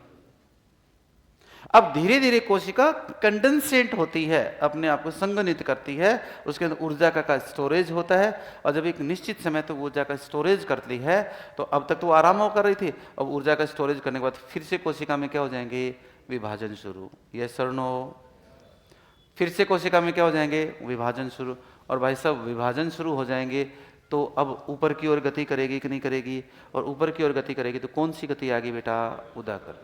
अब धीरे धीरे कोशिका कंडेंसेट होती है, अपने आप को संघनित करती है, उसके अंदर ऊर्जा का स्टोरेज होता है। और जब एक निश्चित समय तक ऊर्जा का स्टोरेज करती है, तो अब तक तो आराम हो कर रही थी, अब ऊर्जा का स्टोरेज करने के बाद फिर से कोशिका में क्या हो जाएंगे, विभाजन शुरू। यस और नो। फिर से कोशिका में क्या हो जाएंगे, विभाजन शुरू। और भाई साहब विभाजन शुरू हो जाएंगे तो अब ऊपर की ओर गति करेगी कि नहीं करेगी, और ऊपर की ओर गति करेगी तो कौन सी गति आ गई बेटा, उदग्र।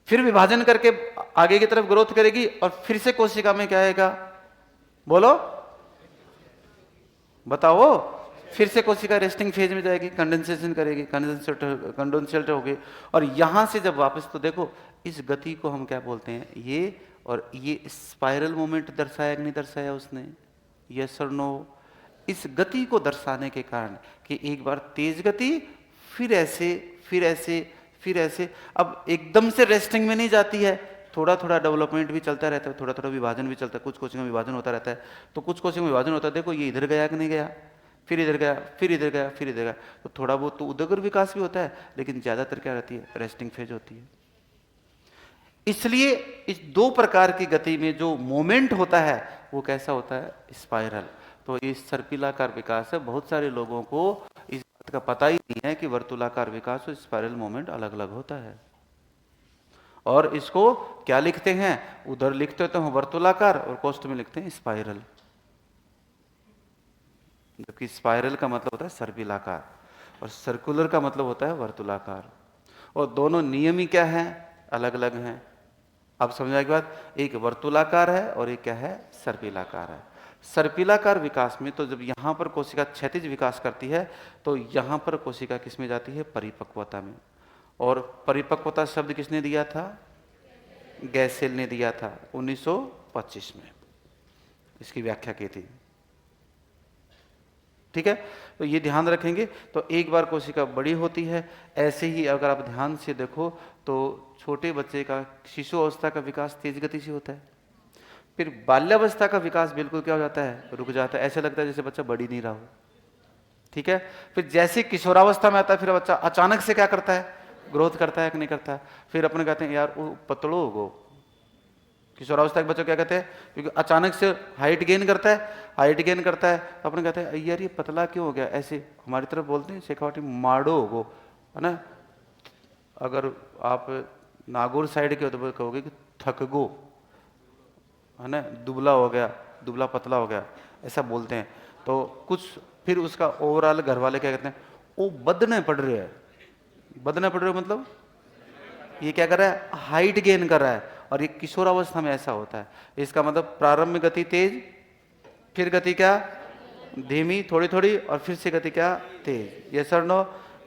फिर विभाजन करके आगे की तरफ ग्रोथ करेगी और फिर से कोशिका में क्या आएगा, बोलो बताओ। फिर से कोशिका रेस्टिंग फेज में जाएगी, कंडेंसेशन करेगी, कंडेंसेट होगी। और यहां से जब वापस, तो देखो इस गति को हम क्या बोलते हैं, ये और ये स्पाइरल मोमेंट दर्शाया कि नहीं दर्शाया उसने, यस और नो। इस गति को दर्शाने के कारण कि एक बार तेज गति, फिर ऐसे, फिर ऐसे, फिर ऐसे, अब एकदम से रेस्टिंग में नहीं जाती है, थोड़ा थोड़ा डेवलपमेंट भी चलता रहता है, थोड़ा थोड़ा विभाजन भी चलता है, कुछ कोशिका में विभाजन होता रहता है। तो कुछ कोशिका में विभाजन होता है, देखो ये इधर गया कि नहीं गया, फिर इधर गया, फिर इधर गया, फिर इधर गया, तो थोड़ा बहुत तो उदग्र विकास भी होता है, लेकिन ज़्यादातर क्या रहती है, रेस्टिंग फेज होती है। इसलिए इस दो प्रकार की गति में जो मोमेंट होता है वो कैसा होता है, स्पाइरल। तो इस सर्पिलाकार विकास है, बहुत सारे लोगों को इस बात का पता ही नहीं है कि वर्तुलाकार विकास और स्पाइरल मोमेंट अलग अलग होता है। और इसको क्या लिखते हैं, उधर लिखते तो हैं वर्तुलाकार और कोष्ठ में लिखते हैं स्पाइरल, जबकि स्पाइरल का मतलब होता है सर्पिलाकार और सर्कुलर का मतलब होता है वर्तुलाकार। और दोनों नियम ही क्या है, अलग अलग हैं। अब समझा के बाद, एक वर्तुलाकार है और एक क्या है, सर्पिलाकार है। सर्पिलाकार विकास में तो जब यहां पर कोशिका क्षैतिज विकास करती है तो यहां पर कोशिका किस में जाती है, परिपक्वता में। और परिपक्वता शब्द किसने दिया था, गैसेल ने दिया था 1925 में, इसकी व्याख्या की थी। ठीक है, तो ये ध्यान रखेंगे। तो एक बार कोशिका बड़ी होती है, ऐसे ही अगर आप ध्यान से देखो तो छोटे बच्चे का शिशु अवस्था का विकास तेज गति से होता है, फिर बाल्यावस्था का विकास बिल्कुल क्या हो जाता है, रुक जाता है, ऐसे लगता है जैसे बच्चा बढ़ ही नहीं रहा हो। ठीक है, फिर जैसे किशोरावस्था में आता है, फिर बच्चा अचानक से क्या करता है, ग्रोथ करता है कि नहीं करता है। फिर अपने कहते हैं यार वो पतलो हो, किशोरावस्था के बच्चों क्या कहते हैं, क्योंकि अचानक से हाइट गेन करता है, हाइट गेन करता है तो अपने कहते हैं यार ये पतला क्यों हो गया, ऐसे हमारी तरफ बोलते हैं शेखावटी माड़ो हो गो, है ना। अगर आप नागौर साइड के हो तो कहोगे कि थक गो, है ना, दुबला हो गया, दुबला पतला हो गया, ऐसा बोलते हैं। तो कुछ फिर उसका ओवरऑल घर वाले क्या कहते हैं, वो बदने पड़ रहे हैं। बदने पड़ रहे हो मतलब ये क्या कर रहा है, हाइट गेन कर रहा है, और ये किशोरावस्था में ऐसा होता है। इसका मतलब प्रारंभ में गति तेज, फिर गति क्या धीमी थोड़ी थोड़ी, और फिर से गति क्या तेज। ये सर नो,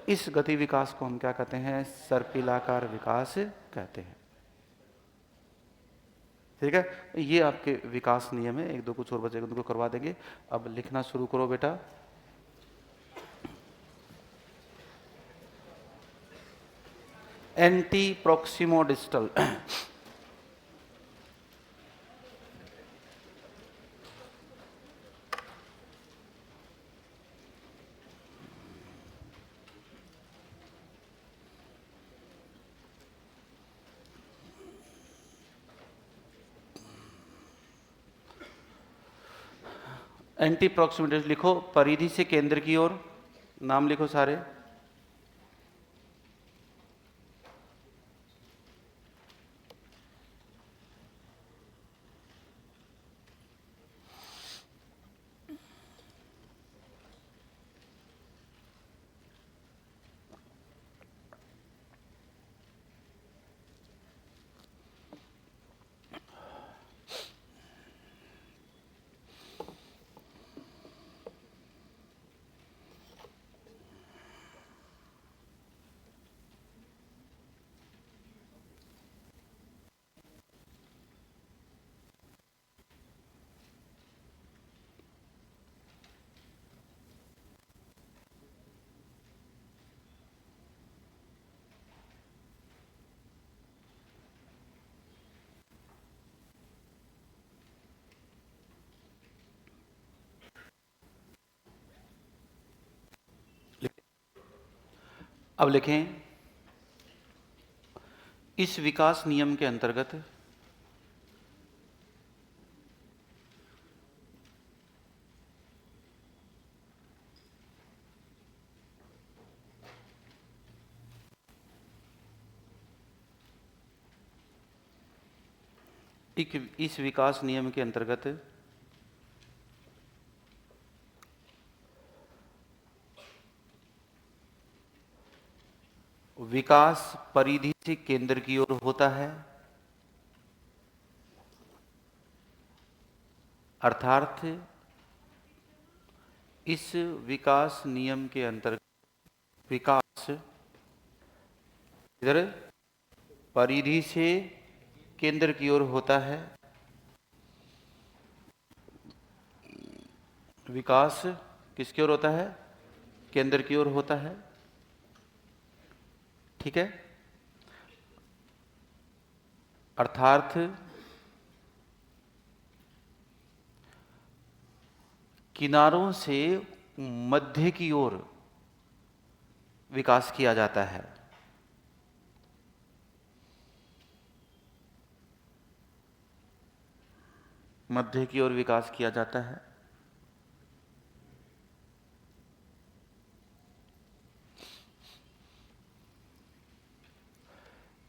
इस गति विकास को हम क्या कहते हैं, सर्पिलाकार विकास कहते हैं। ठीक है, ये आपके विकास नियम है। एक दो कुछ और बचे उनको करवा देंगे। अब लिखना शुरू करो बेटा। एंटी प्रोक्सिमो डिस्टल, एंटी प्रोक्सिमिटी लिखो, परिधि से केंद्र की ओर, नाम लिखो सारे। अब लिखें, इस विकास नियम के अंतर्गत इस विकास नियम के अंतर्गत विकास परिधि से केंद्र की ओर होता है, अर्थात इस विकास नियम के अंतर्गत विकास इधर परिधि से केंद्र की ओर होता है, विकास किसकी ओर होता है, केंद्र की ओर होता है। ठीक है, अर्थात किनारों से मध्य की ओर विकास किया जाता है। मध्य की ओर विकास किया जाता है।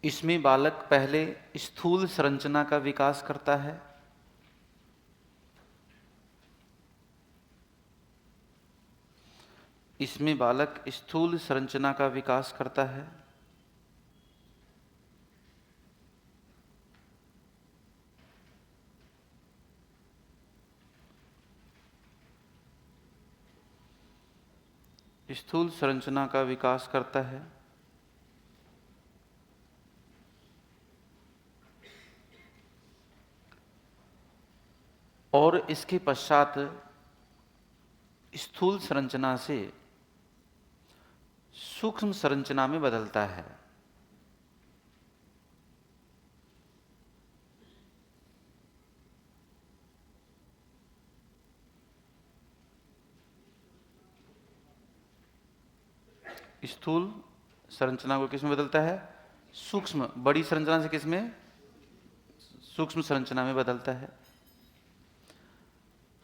इसमें बालक पहले स्थूल संरचना का विकास करता है। इसमें बालक स्थूल संरचना का विकास करता है। स्थूल संरचना का विकास करता है। और इसके पश्चात स्थूल संरचना से सूक्ष्म संरचना में बदलता है। स्थूल संरचना को किसमें बदलता है? सूक्ष्म, बड़ी संरचना से किसमें? सूक्ष्म संरचना में बदलता है।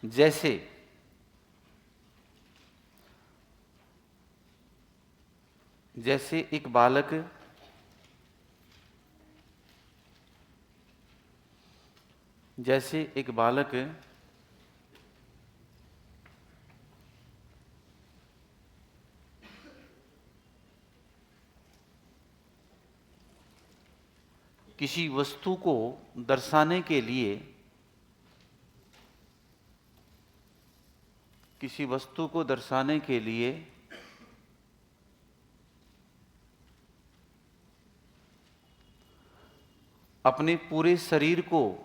जैसे एक बालक किसी वस्तु को दर्शाने के लिए अपने पूरे शरीर को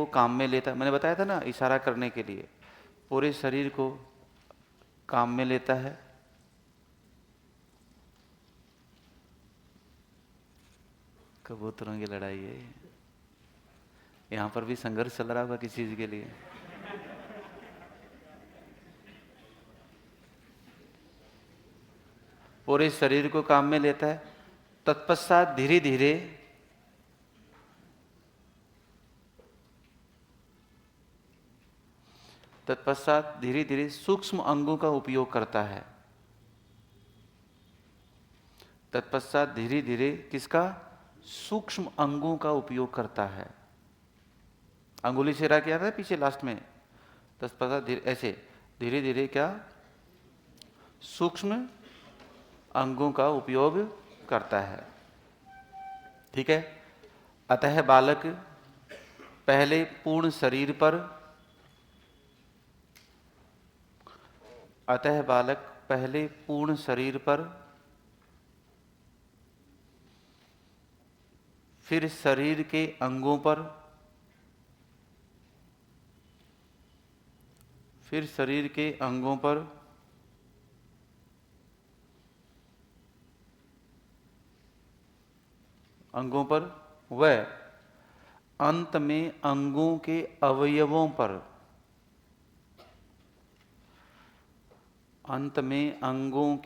काम में लेता है। मैंने बताया था ना, इशारा करने के लिए पूरे शरीर को काम में लेता है। कबूतरों की लड़ाई है। यहां पर भी संघर्ष चल रहा होगा किसी चीज के लिए। पूरे शरीर को काम में लेता है। तत्पश्चात धीरे धीरे सूक्ष्म अंगों का उपयोग करता है। तत्पश्चात धीरे धीरे किसका? सूक्ष्म अंगों का उपयोग करता है। अंगुली से इशारा किया था पीछे लास्ट में। तत्पश्चात ऐसे धीरे धीरे क्या? सूक्ष्म अंगों का उपयोग करता है। ठीक है। अतः बालक पहले पूर्ण शरीर पर फिर शरीर के अंगों पर, व अंत में अंगों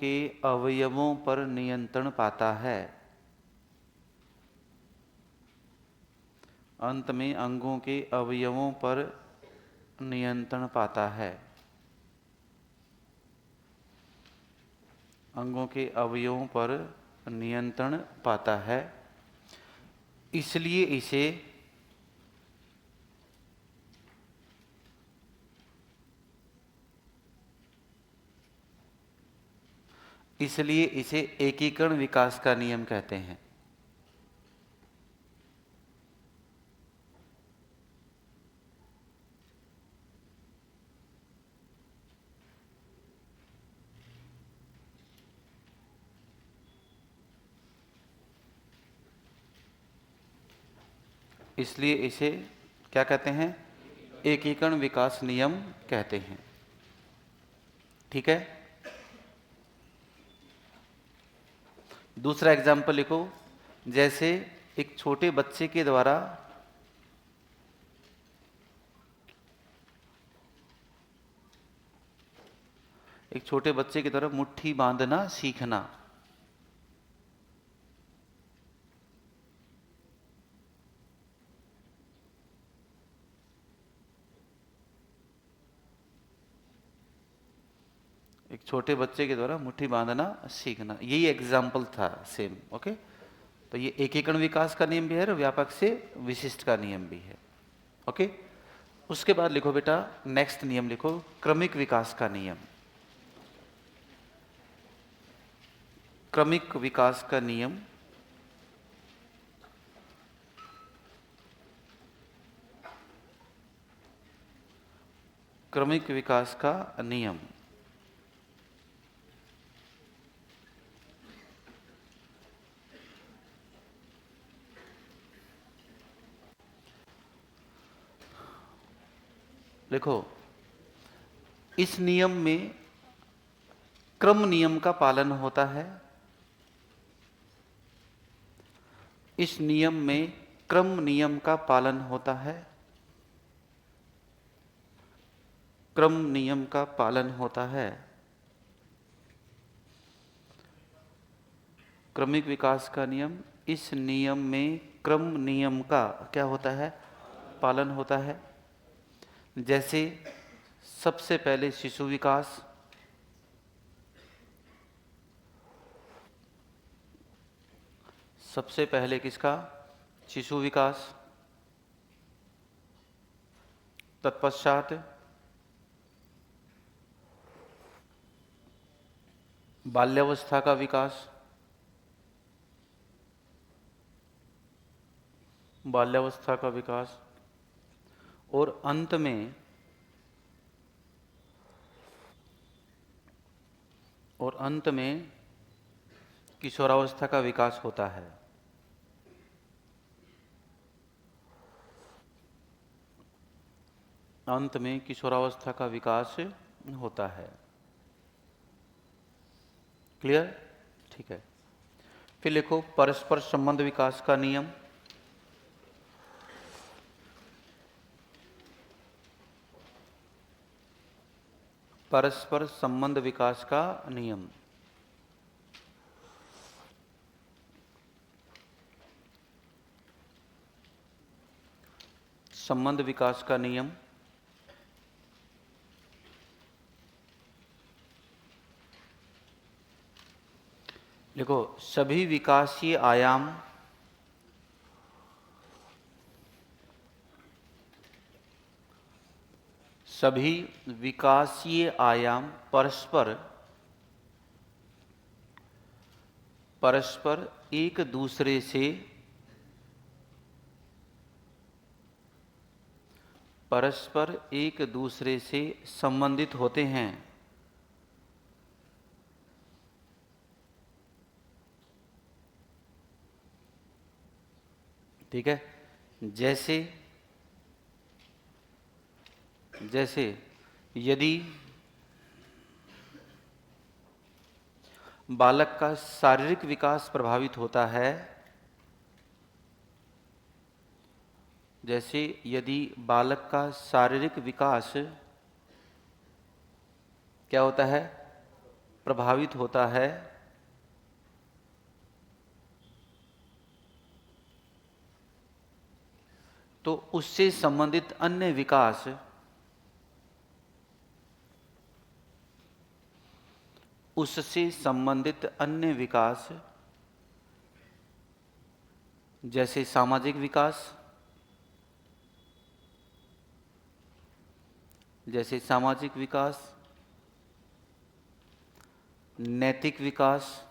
के अवयवों पर नियंत्रण पाता है। अंत में अंगों के अवयवों पर नियंत्रण पाता है। अंगों के अवयवों पर नियंत्रण पाता है। इसलिए इसे एकीकरण विकास का नियम कहते हैं। इसलिए इसे क्या कहते हैं? एकीकरण विकास नियम कहते हैं। ठीक है। दूसरा एग्जाम्पल लिखो, जैसे एक छोटे बच्चे के द्वारा मुट्ठी बांधना सीखना। एक छोटे बच्चे के द्वारा मुट्ठी बांधना सीखना, यही एग्जाम्पल था सेम। ओके, तो ये एकीकरण विकास का नियम भी है और व्यापक से विशिष्ट का नियम भी है। ओके, उसके बाद लिखो बेटा नेक्स्ट नियम लिखो, क्रमिक विकास का नियम। क्रमिक विकास का नियम क्रमिक विकास का नियम। देखो, इस नियम में क्रम नियम का पालन होता है। इस नियम में क्रम नियम का पालन होता है। क्रम नियम का पालन होता है। क्रमिक विकास का नियम, इस नियम में क्रम नियम का क्या होता है? पालन होता है। जैसे सबसे पहले शिशु विकास, सबसे पहले किसका? शिशु विकास। तत्पश्चात बाल्यावस्था का विकास। बाल्यावस्था का विकास और अंत में किशोरावस्था का विकास होता है। अंत में किशोरावस्था का विकास होता है। क्लियर? ठीक है। फिर लिखो परस्पर संबंध विकास का नियम। परस्पर संबंध विकास का नियम। संबंध विकास का नियम देखो, सभी विकासीय आयाम परस्पर एक दूसरे से संबंधित होते हैं। ठीक है। जैसे यदि बालक का शारीरिक विकास प्रभावित होता है, जैसे यदि बालक का शारीरिक विकास क्या होता है? प्रभावित होता है, तो उससे संबंधित अन्य विकास जैसे सामाजिक विकास, नैतिक विकास,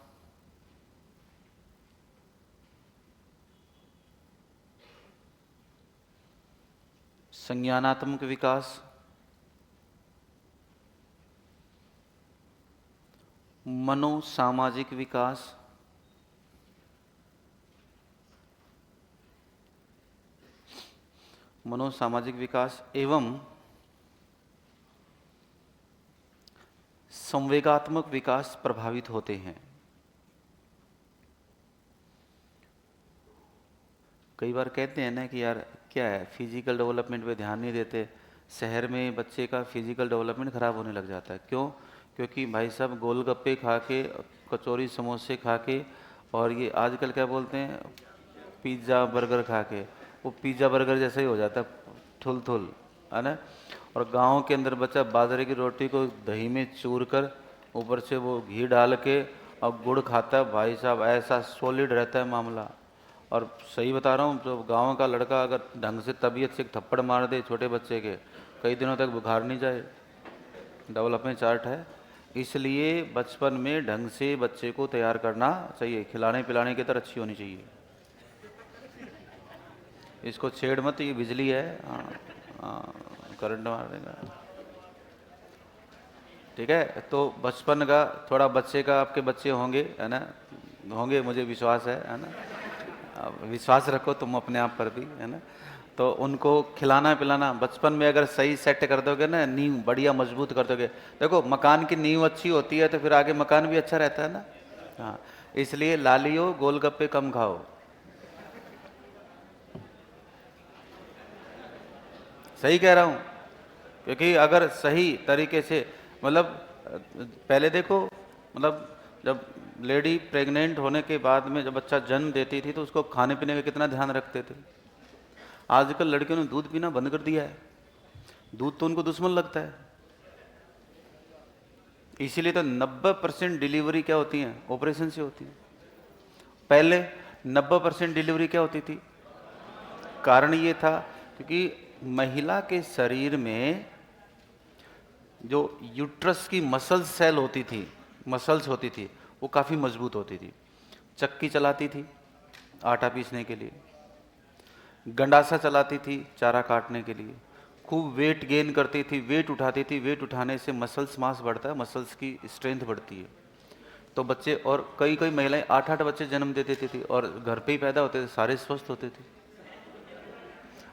संज्ञानात्मक विकास, मनोसामाजिक विकास, एवं संवेगात्मक विकास प्रभावित होते हैं। कई बार कहते हैं ना कि यार क्या है, फिजिकल डेवलपमेंट पे ध्यान नहीं देते, शहर में बच्चे का फिजिकल डेवलपमेंट खराब होने लग जाता है। क्यों? क्योंकि भाई साहब गोलगप्पे खा के, कचौरी समोसे खा के, और ये आजकल क्या बोलते हैं, पिज़्ज़ा बर्गर खा के, वो पिज़्ज़ा बर्गर जैसा ही हो जाता है, थुल थुल, है ना। और गांव के अंदर बच्चा बाजरे की रोटी को दही में चूर कर ऊपर से वो घी डाल के और गुड़ खाता है, भाई साहब ऐसा सॉलिड रहता है मामला। और सही बता रहा हूँ, तो गांव का लड़का अगर ढंग से तबीयत से एक थप्पड़ मार दे छोटे बच्चे के, कई दिनों तक बुखार नहीं जाए। डेवलपमेंट चार्ट है। इसलिए बचपन में ढंग से बच्चे को तैयार करना चाहिए, खिलाने पिलाने की तरह अच्छी होनी चाहिए। इसको छेड़ मत, ये बिजली है, हाँ हाँ, करंट मार देगा। ठीक है, तो बचपन का थोड़ा बच्चे का, आपके बच्चे होंगे है ना, होंगे मुझे विश्वास है ना। अब विश्वास रखो तुम अपने आप पर भी, है ना। तो उनको खिलाना पिलाना बचपन में अगर सही सेट कर दोगे ना, नींव बढ़िया मजबूत कर दोगे। देखो मकान की नींव अच्छी होती है तो फिर आगे मकान भी अच्छा रहता है ना। हाँ, इसलिए लालियो गोलगप्पे कम खाओ। सही कह रहा हूँ, क्योंकि अगर सही तरीके से, मतलब पहले देखो, मतलब जब लेडी प्रेग्नेंट होने के बाद में जब बच्चा जन्म देती थी तो उसको खाने पीने का कितना ध्यान रखते थे। आजकल लड़कियों ने दूध पीना बंद कर दिया है, दूध तो उनको दुश्मन लगता है। इसीलिए तो 90% डिलीवरी क्या होती है, ऑपरेशन से होती है। पहले 90% डिलीवरी क्या होती थी? कारण ये था क्योंकि महिला के शरीर में जो यूट्रस की मसल्स सेल होती थी, मसल्स होती थी, वो काफ़ी मजबूत होती थी। चक्की चलाती थी आटा पीसने के लिए, गंडासा चलाती थी चारा काटने के लिए, खूब वेट गेन करती थी, वेट उठाती थी। वेट उठाने से मसल्स मास बढ़ता है, मसल्स की स्ट्रेंथ बढ़ती है। तो बच्चे, और कई कई महिलाएं 8-8 बच्चे जन्म दे देती थी और घर पे ही पैदा होते थे, सारे स्वस्थ होते थे।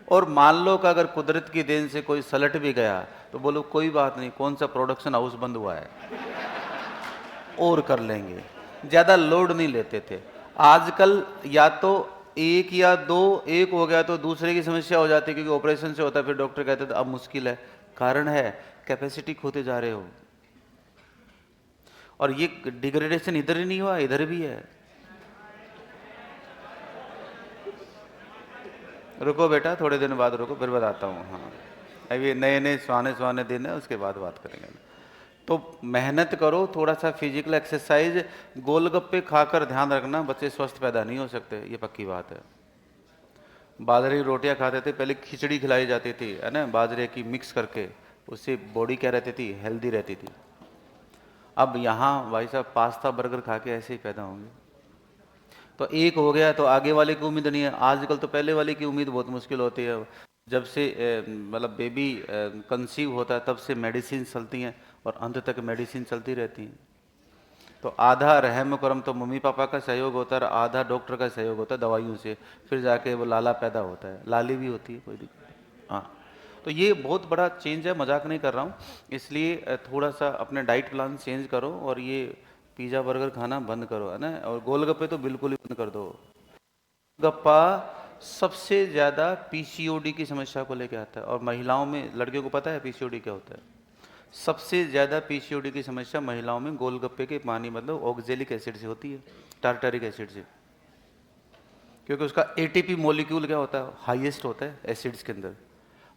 और मान लो कि अगर कुदरत की देन से कोई सलट भी गया तो बोलो कोई बात नहीं, कौन सा प्रोडक्शन हाउस बंद हुआ है, और कर लेंगे, ज्यादा लोड नहीं लेते थे। आजकल या तो एक या दो, एक हो गया तो दूसरे की समस्या हो जाती है, क्योंकि ऑपरेशन से होता है, फिर डॉक्टर कहते थे अब मुश्किल है। कारण है कैपेसिटी खोते जा रहे हो। और ये डिग्रेडेशन इधर ही नहीं हुआ, इधर भी है। रुको बेटा, थोड़े दिन बाद रुको, फिर बताता हूँ। हाँ, अभी नए नए सुहाने सुहाने दिन है, उसके बाद बात करेंगे। तो मेहनत करो, थोड़ा सा फिजिकल एक्सरसाइज। गोलगप्पे खाकर ध्यान रखना बच्चे स्वस्थ पैदा नहीं हो सकते, ये पक्की बात है। बाजरे की रोटियां खाते थे, पहले खिचड़ी खिलाई जाती थी, है ना, बाजरे की मिक्स करके, उससे बॉडी क्या रहती थी, हेल्दी रहती थी। अब यहाँ भाई साहब पास्ता बर्गर खा के ऐसे ही पैदा होंगे। तो एक हो गया तो आगे वाले की उम्मीद नहीं है। आजकल तो पहले वाले की उम्मीद बहुत मुश्किल होती है। जब से मतलब बेबी कंसीव होता है तब से मेडिसिन चलती हैं और अंत तक मेडिसिन चलती रहती हैं। तो आधा रहम करम तो मम्मी पापा का सहयोग होता है और आधा डॉक्टर का सहयोग होता है दवाइयों से, फिर जाके वो लाला पैदा होता है, लाली भी होती है, कोई दिक्कत नहीं। हाँ, तो ये बहुत बड़ा चेंज है, मजाक नहीं कर रहा हूँ। इसलिए थोड़ा सा अपने डाइट प्लान चेंज करो और ये पिज़्ज़ा बर्गर खाना बंद करो, है ना। और गोलगप्पे तो बिल्कुल ही बंद कर दो। गप्पा सबसे ज़्यादा पीसीओडी की समस्या को लेकर आता है, और महिलाओं में, लड़कियों को पता है पीसीओडी क्या होता है? सबसे ज़्यादा पीसीओडी की समस्या महिलाओं में गोलगप्पे के पानी, मतलब ऑक्जेलिक एसिड से होती है, टार्टरिक एसिड से। क्योंकि उसका एटीपी मॉलिक्यूल क्या होता है, हाईएस्ट होता है एसिड्स के अंदर।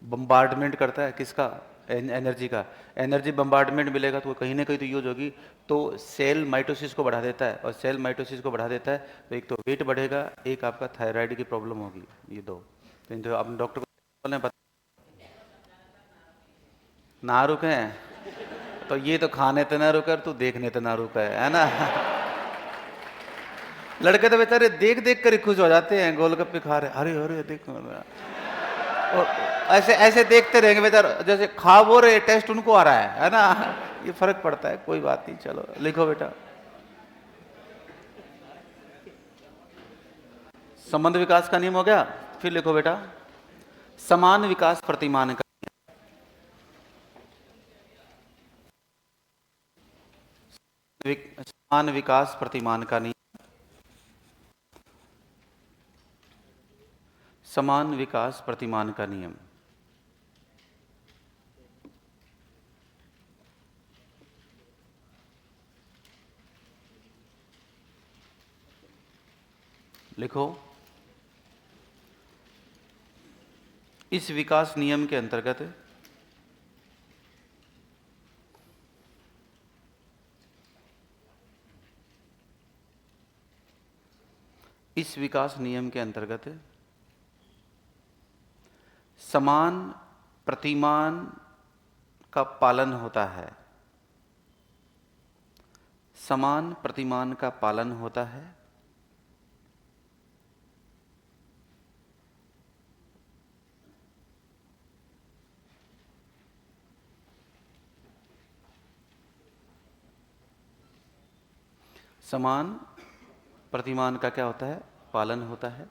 बम्बार्डमेंट करता है किसका, एनर्जी का। एनर्जी बम्बार्डमेंट मिलेगा तो कहीं ना कहीं तो यूज होगी। तो सेल माइटोसिस को बढ़ा देता है, और सेल माइटोसिस को बढ़ा देता है तो एक तो वेट बढ़ेगा, एक आपका थायराइड की प्रॉब्लम होगी, ये दो। तो अपने डॉक्टर को बोलें ना रुके, तो ये तो खाने तो ना रुकर, तू देखने तो ना रुका है ना। लड़के तो बेचारे देख देख कर ही खुश हो जाते हैं, गोलगप्पे खा रहे, अरे अरे देखो, और ऐसे ऐसे देखते रहेंगे बेचारा, जैसे खा वो रहे, टेस्ट उनको आ रहा है ना। ये फर्क पड़ता है, कोई बात नहीं। चलो लिखो बेटा, संबंध विकास का नियम हो गया। फिर लिखो बेटा, समान विकास प्रतिमान का, समान विकास प्रतिमान का नियम। समान विकास प्रतिमान का नियम। लिखो, इस विकास नियम के अंतर्गत इस विकास नियम के अंतर्गत समान प्रतिमान का पालन होता है। समान प्रतिमान का पालन होता है। समान प्रतिमान का क्या होता है? पालन होता है।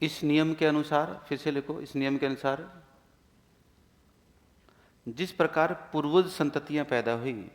इस नियम के अनुसार, फिर से लिखो, इस नियम के अनुसार जिस प्रकार पूर्वज संततियां पैदा हुई,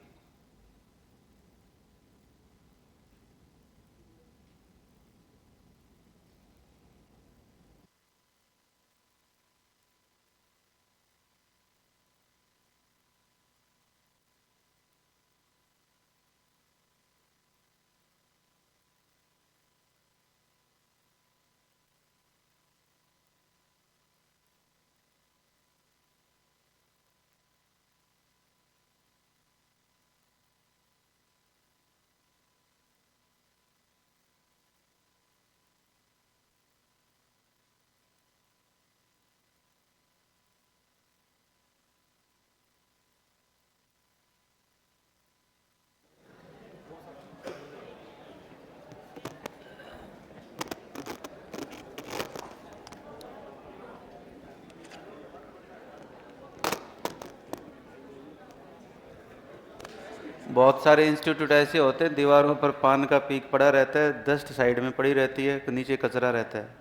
बहुत सारे इंस्टीट्यूट ऐसे होते हैं दीवारों पर पान का पीक पड़ा रहता है, डस्ट साइड में पड़ी रहती है, नीचे कचरा रहता है।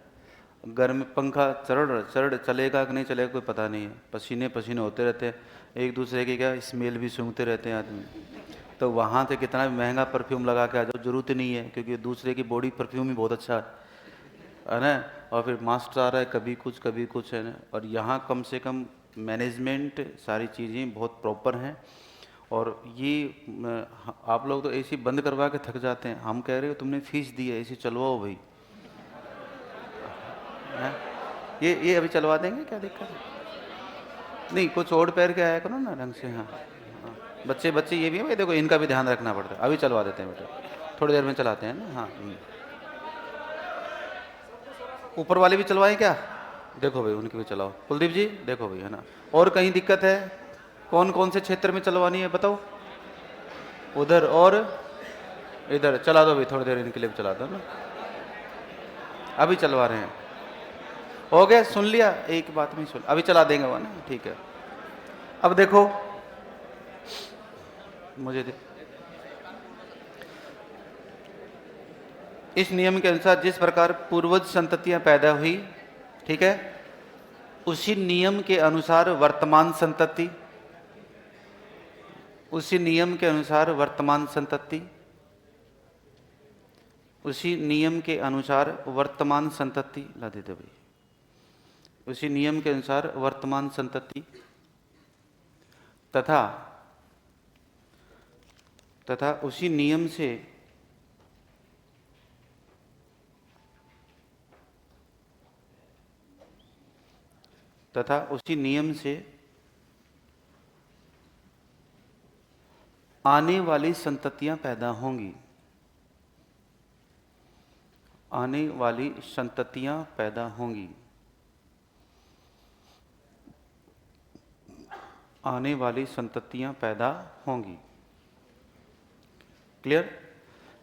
घर में पंखा चढ़ चलेगा कि नहीं चलेगा कोई पता नहीं है, पसीने पसीने होते रहते हैं, एक दूसरे की क्या स्मेल भी सूंघते रहते हैं आदमी। तो वहाँ से कितना भी महंगा परफ्यूम लगा के आ जाओ, जरूरत नहीं है, क्योंकि दूसरे की बॉडी परफ्यूम ही बहुत अच्छा है ना। और फिर मास्टर आ रहा है, कभी कुछ है ना। और यहाँ कम से कम मैनेजमेंट सारी चीज़ें बहुत प्रॉपर हैं। और ये आप लोग तो एसी बंद करवा के थक जाते हैं, हम कह रहे हो तुमने फीस दी है, एसी चलवाओ भाई। ये अभी चलवा देंगे, क्या दिक्कत है? नहीं, कुछ ओढ़ पैर के आया करो ना ढंग से। हाँ, बच्चे ये भी है भाई, देखो इनका भी ध्यान रखना पड़ता है। अभी चलवा देते हैं बेटा, थोड़ी देर में चलाते हैं ना। हाँ, ऊपर वाले भी चलवाएं क्या? देखो भाई उनकी भी चलाओ। कुलदीप जी देखो भाई, है ना। और कहीं दिक्कत है? कौन कौन से क्षेत्र में चलवानी है बताओ? उधर और इधर चला दो भाई, थोड़ी देर इनके लिए भी चला दो ना। अभी चलवा रहे हैं, हो गया, सुन लिया, एक बात नहीं सुन, अभी चला देंगे वो ना, ठीक है। अब देखो, मुझे इस नियम के अनुसार जिस प्रकार पूर्वज संततियां पैदा हुई, ठीक है, उसी नियम के अनुसार वर्तमान संतति, उसी नियम के अनुसार वर्तमान संतति, उसी नियम के अनुसार वर्तमान संतति, ला दे दो भाई, उसी नियम के अनुसार वर्तमान संतति तथा उसी नियम से आने वाली संततियां पैदा होंगी। आने वाली संततियां पैदा होंगी। आने वाली संततियां पैदा होंगी। क्लियर?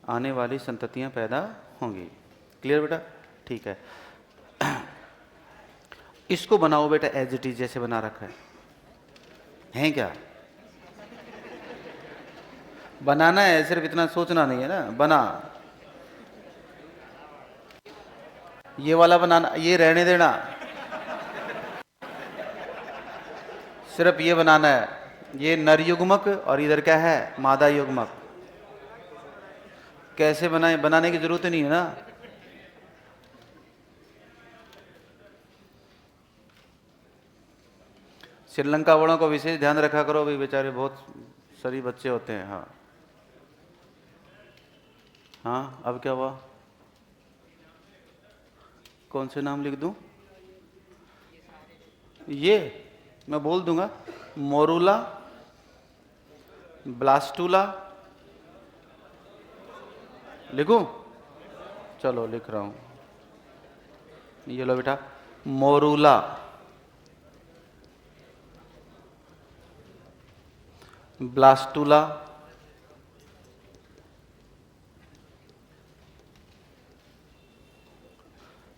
आने वाली संततियां पैदा होंगी। क्लियर बेटा? ठीक है। इसको बनाओ बेटा एज इट इज, जैसे बना रखा है क्या? बनाना है, सिर्फ इतना सोचना नहीं है ना, बना। ये वाला बनाना, ये रहने देना, सिर्फ ये बनाना है। ये नर युग्मक और इधर क्या है? मादा युग्मक। कैसे बनाए? बनाने की जरूरत नहीं है ना, श्रीलंका वालों को विशेष ध्यान रखा करो भाई, बेचारे बहुत शरीफ बच्चे होते हैं। हाँ हाँ, अब क्या हुआ? कौन से नाम लिख दूं? ये मैं बोल दूंगा, मोरूला, ब्लास्टूला, लिखूं? चलो लिख रहा हूं, ये लो बेटा, morula, blastula,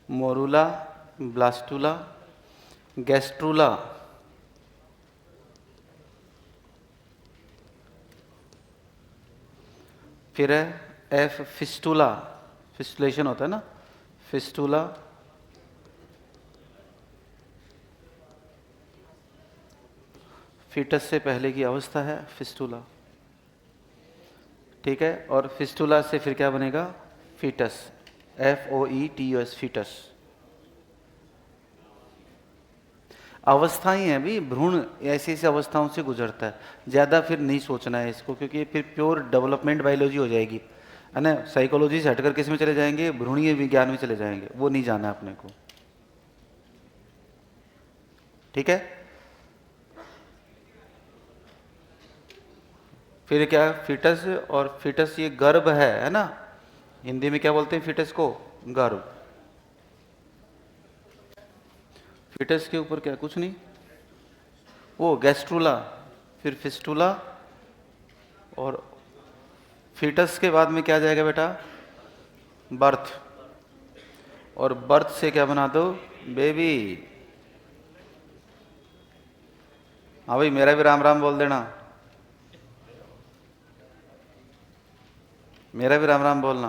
morula, blastula, gastrula, फिर है एफ फिस्टूला, फिस्टुलेशन होता है ना, फिस्टूला, फीटस से पहले की अवस्था है फिस्टूला, ठीक है। और फिस्टूला से फिर क्या बनेगा? Foetus, FOETUS, foetus. अवस्थाएं हैं भी, भ्रूण ऐसी ऐसी अवस्थाओं से गुजरता है, ज़्यादा फिर नहीं सोचना है इसको, क्योंकि फिर प्योर डेवलपमेंट बायोलॉजी हो जाएगी, है ना। साइकोलॉजी से हटकर किस में चले जाएंगे? भ्रूणीय विज्ञान में चले जाएंगे, वो नहीं जाना है अपने को, ठीक है। फिर क्या? फीटस, और फीटस ये गर्भ है ना, हिंदी में क्या बोलते हैं फीटस को? गर्भ। फीटस के ऊपर क्या? कुछ नहीं, वो गैस्ट्रूला, फिर फिस्टूला, और फीटस के बाद में क्या जाएगा बेटा? बर्थ, और बर्थ से क्या बना दो? बेबी। हाँ भाई, मेरा भी राम राम बोल देना, मेरा भी राम राम बोलना।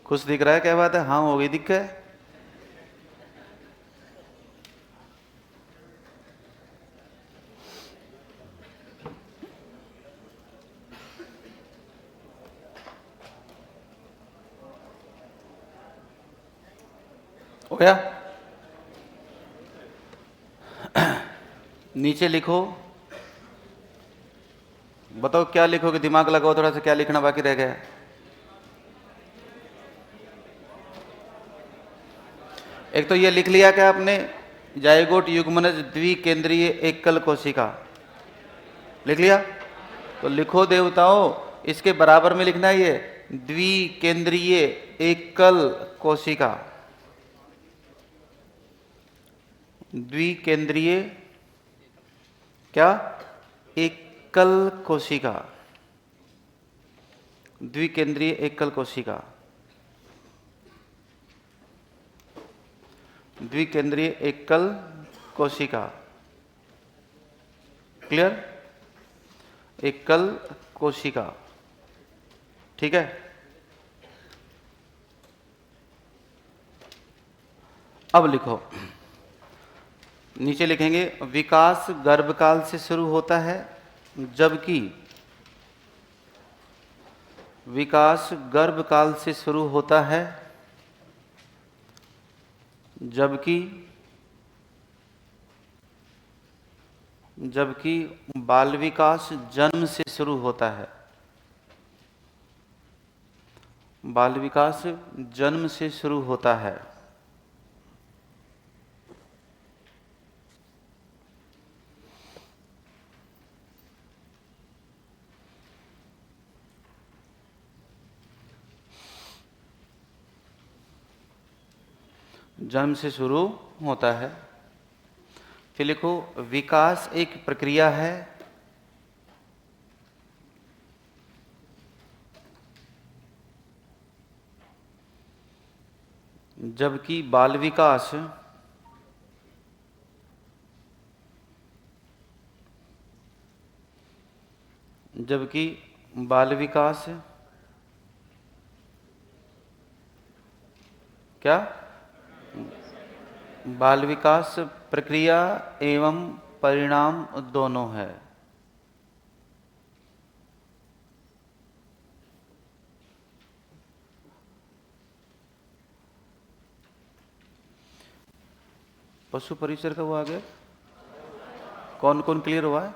खुश दिख रहा है? क्या बात है? हाँ हो गई दिख है। हो गया? नीचे लिखो, बताओ क्या लिखोगे? दिमाग लगाओ थोड़ा सा, क्या लिखना बाकी रह गया? एक तो ये लिख लिया क्या आपने? जाइगोट युग्मनज द्विकेंद्रीय एकल कोशिका, लिख लिया? तो लिखो देवताओं, इसके बराबर में लिखना है ये, द्विकेंद्रीय एकल कोशिका, द्विकेंद्रीय क्या? एकल कोशिका, द्विकेंद्रीय एकल कोशिका, द्विकेंद्रीय एकल कोशिका, क्लियर? एकल कोशिका, ठीक है। अब लिखो, नीचे लिखेंगे विकास गर्भकाल से शुरू होता है, जबकि विकास गर्भकाल से शुरू होता है, जबकि बाल विकास जन्म से शुरू होता है, बाल विकास जन्म से शुरू होता है। जन्म से शुरू होता है। फिर लिखो विकास एक प्रक्रिया है, जबकि बाल विकास क्या? बाल विकास प्रक्रिया एवं परिणाम दोनों है। पशु परिचर का वो आ गया। कौन कौन क्लियर हुआ है?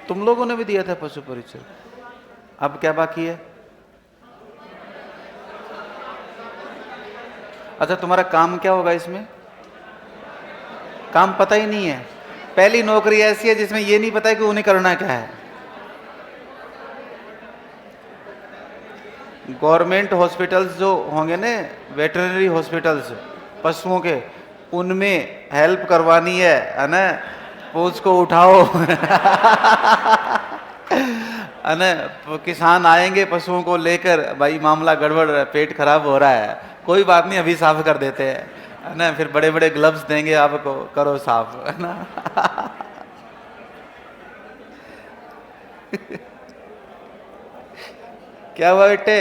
तुम लोगों ने भी दिया था पशु परिचर। अब क्या बाकी है? अच्छा, तुम्हारा काम क्या होगा इसमें? काम पता ही नहीं है। पहली नौकरी ऐसी है जिसमें ये नहीं पता है कि उन्हें करना क्या है। गवर्नमेंट हॉस्पिटल्स जो होंगे ना, वेटरनरी हॉस्पिटल्स पशुओं के, उनमें हेल्प करवानी है ना। पूछ को उठाओ है ना। किसान आएंगे पशुओं को लेकर, भाई मामला गड़बड़ है, पेट खराब हो रहा है, कोई बात नहीं अभी साफ कर देते हैं, है ना। फिर बड़े बड़े ग्लव्स देंगे आपको, करो साफ, है ना। क्या हुआ बेटे?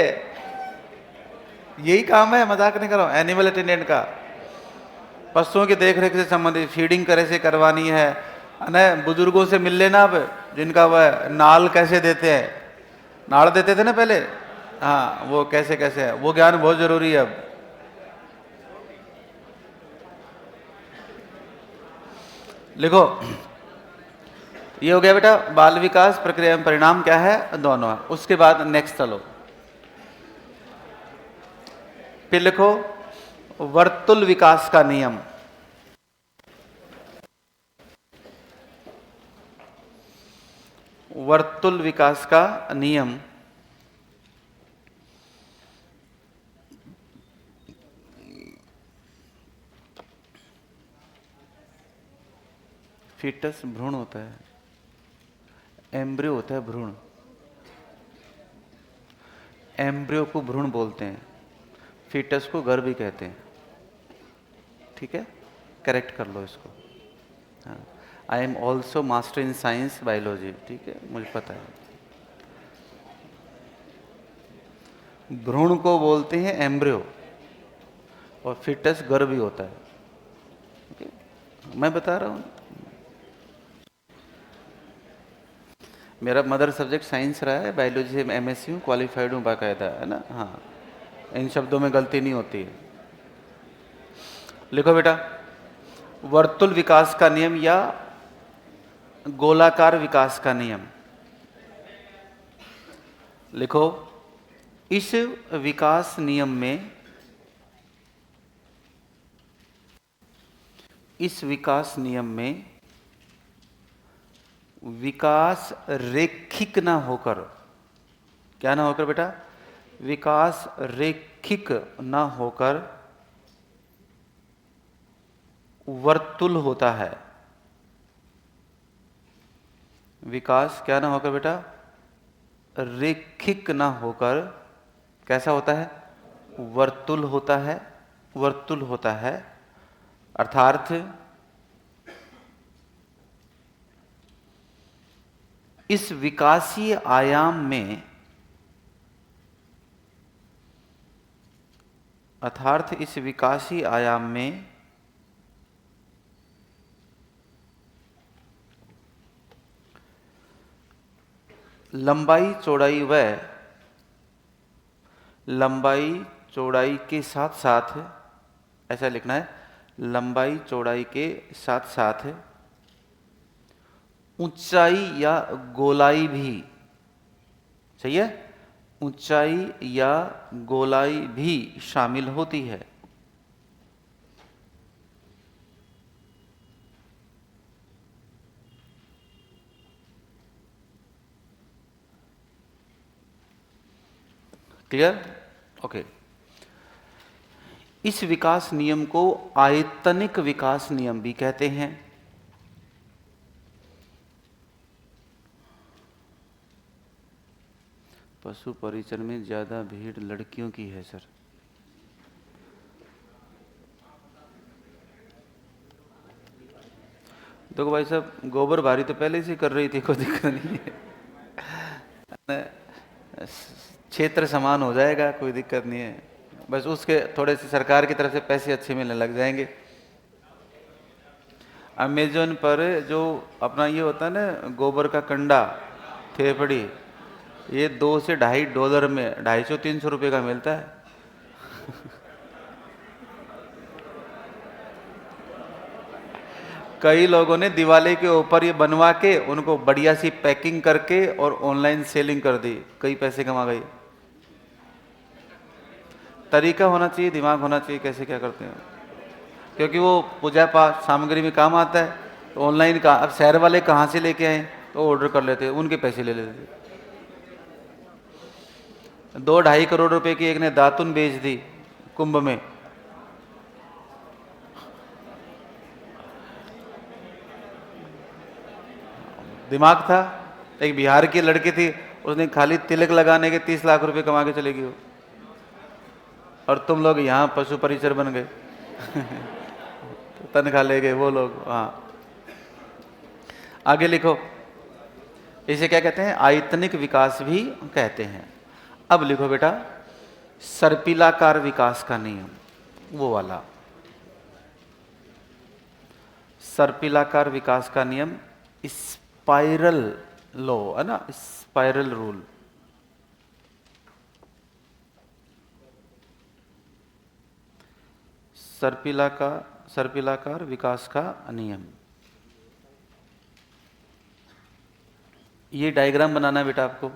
यही काम है, मजाक नहीं कर रहा हूं, एनिमल अटेंडेंट का। पशुओं की देखरेख से संबंधित फीडिंग कैसे करवानी है ना। बुजुर्गों से मिल लेना अब, जिनका वह नाल कैसे देते हैं, नाड़ देते थे ना पहले, हाँ वो कैसे कैसे है, वो ज्ञान बहुत जरूरी है अब। लिखो, ये हो गया बेटा बाल विकास प्रक्रिया में परिणाम क्या है, दोनों है। उसके बाद नेक्स्ट चलो, फिर लिखो वर्तुल विकास का नियम। वर्तुल विकास का नियम, फीटस भ्रूण होता है, एम्ब्रियो होता है भ्रूण, एम्ब्रियो को भ्रूण बोलते हैं, फीटस को गर्भ भी कहते हैं। ठीक है, करेक्ट कर लो इसको। हाँ, I am also master in science biology, ठीक है, मुझे पता है। भ्रूण को बोलते हैं एम्ब्रियो और फीटस गर्भ भी होता है। okay? मैं बता रहा हूँ, मेरा मदर सब्जेक्ट साइंस रहा है, बायोलॉजी से एमएससी हूँ, क्वालिफाइड हूँ बाकायदा, है ना। हाँ, इन शब्दों में गलती नहीं होती है। लिखो बेटा वर्तुल विकास का नियम या गोलाकार विकास का नियम। लिखो, इस विकास नियम में, इस विकास नियम में विकास रेखिक ना होकर, क्या ना होकर बेटा, विकास रेखिक ना होकर वर्तुल होता है। विकास क्या ना होकर बेटा, रेखिक ना होकर कैसा होता है, वर्तुल होता है, वर्तुल होता है। अर्थात इस विकासीय आयाम में, अर्थात इस विकासीय आयाम में लंबाई चौड़ाई व लंबाई चौड़ाई के साथ साथ, ऐसा लिखना है, लंबाई चौड़ाई के साथ साथ ऊंचाई या गोलाई भी, सही है, ऊंचाई या गोलाई भी शामिल होती है। क्लियर? ओके। इस विकास नियम को आयतनिक विकास नियम भी कहते हैं। पशु परिचर में ज्यादा भीड़ लड़कियों की है सर। देखो भाई साहब, गोबर भारी तो पहले से कर रही थी, कोई दिक्कत नहीं है, क्षेत्र समान हो जाएगा, कोई दिक्कत नहीं है। बस उसके थोड़े से सरकार की तरफ से पैसे अच्छे मिलने लग जाएंगे। अमेजोन पर जो अपना ये होता है ना गोबर का कंडा, थेपड़ी, ये $2 से $2.5 में, $250-300 का मिलता है। कई लोगों ने दिवाली के ऊपर ये बनवा के उनको बढ़िया सी पैकिंग करके और ऑनलाइन सेलिंग कर दी, कई पैसे कमा गए। तरीका होना चाहिए, दिमाग होना चाहिए कैसे क्या करते हैं, क्योंकि वो पूजा पाठ सामग्री में काम आता है। तो ऑनलाइन का अब शहर वाले कहाँ से लेके आए, तो ऑर्डर कर लेते, उनके पैसे ले लेते। 2-2.5 करोड़ रुपए की एक ने दातुन बेच दी कुंभ में। दिमाग था। एक बिहार की लड़की थी, उसने खाली तिलक लगाने के 30 लाख रुपए कमा के चलेगी वो, और तुम लोग यहाँ पशु परिचर बन गए। तनख्वाह ले गए वो लोग। हाँ, आगे लिखो। इसे क्या कहते हैं, आयतनिक विकास भी कहते हैं। अब लिखो बेटा, सर्पिलाकार विकास का नियम, वो वाला सर्पिलाकार विकास का नियम, स्पाइरल लॉ है ना, स्पाइरल रूल। सर्पिलाकार विकास का नियम। ये डायग्राम बनाना है बेटा आपको।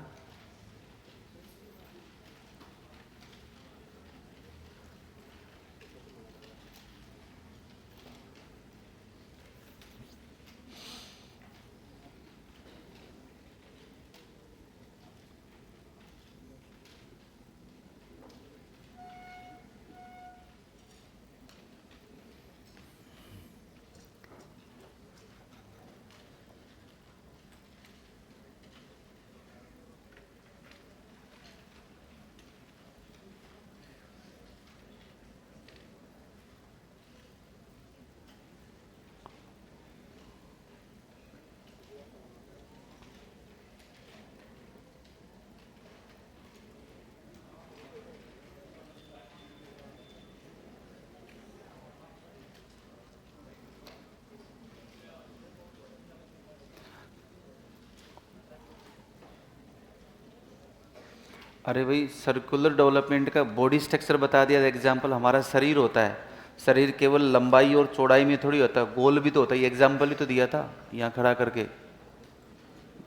अरे भाई, सर्कुलर डेवलपमेंट का बॉडी स्ट्रक्चर बता दिया। एग्जाम्पल हमारा शरीर होता है, शरीर केवल लंबाई और चौड़ाई में थोड़ी होता है, गोल भी तो होता है। ये एग्जाम्पल ही तो दिया था यहाँ खड़ा करके,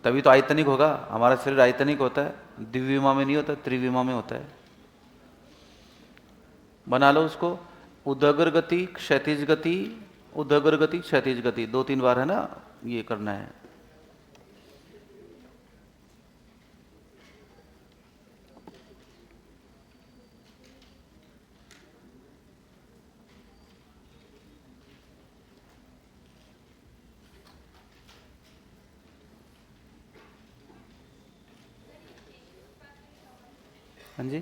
तभी तो आयतनिक होगा। हमारा शरीर आयतनिक होता है, द्विविमा में नहीं होता, त्रिविमा में होता है। बना लो उसको, उदग्र गति, क्षैतिज गति, उदग्र गति, क्षैतिज गति, 2-3 बार है ना, ये करना है। हाँ जी,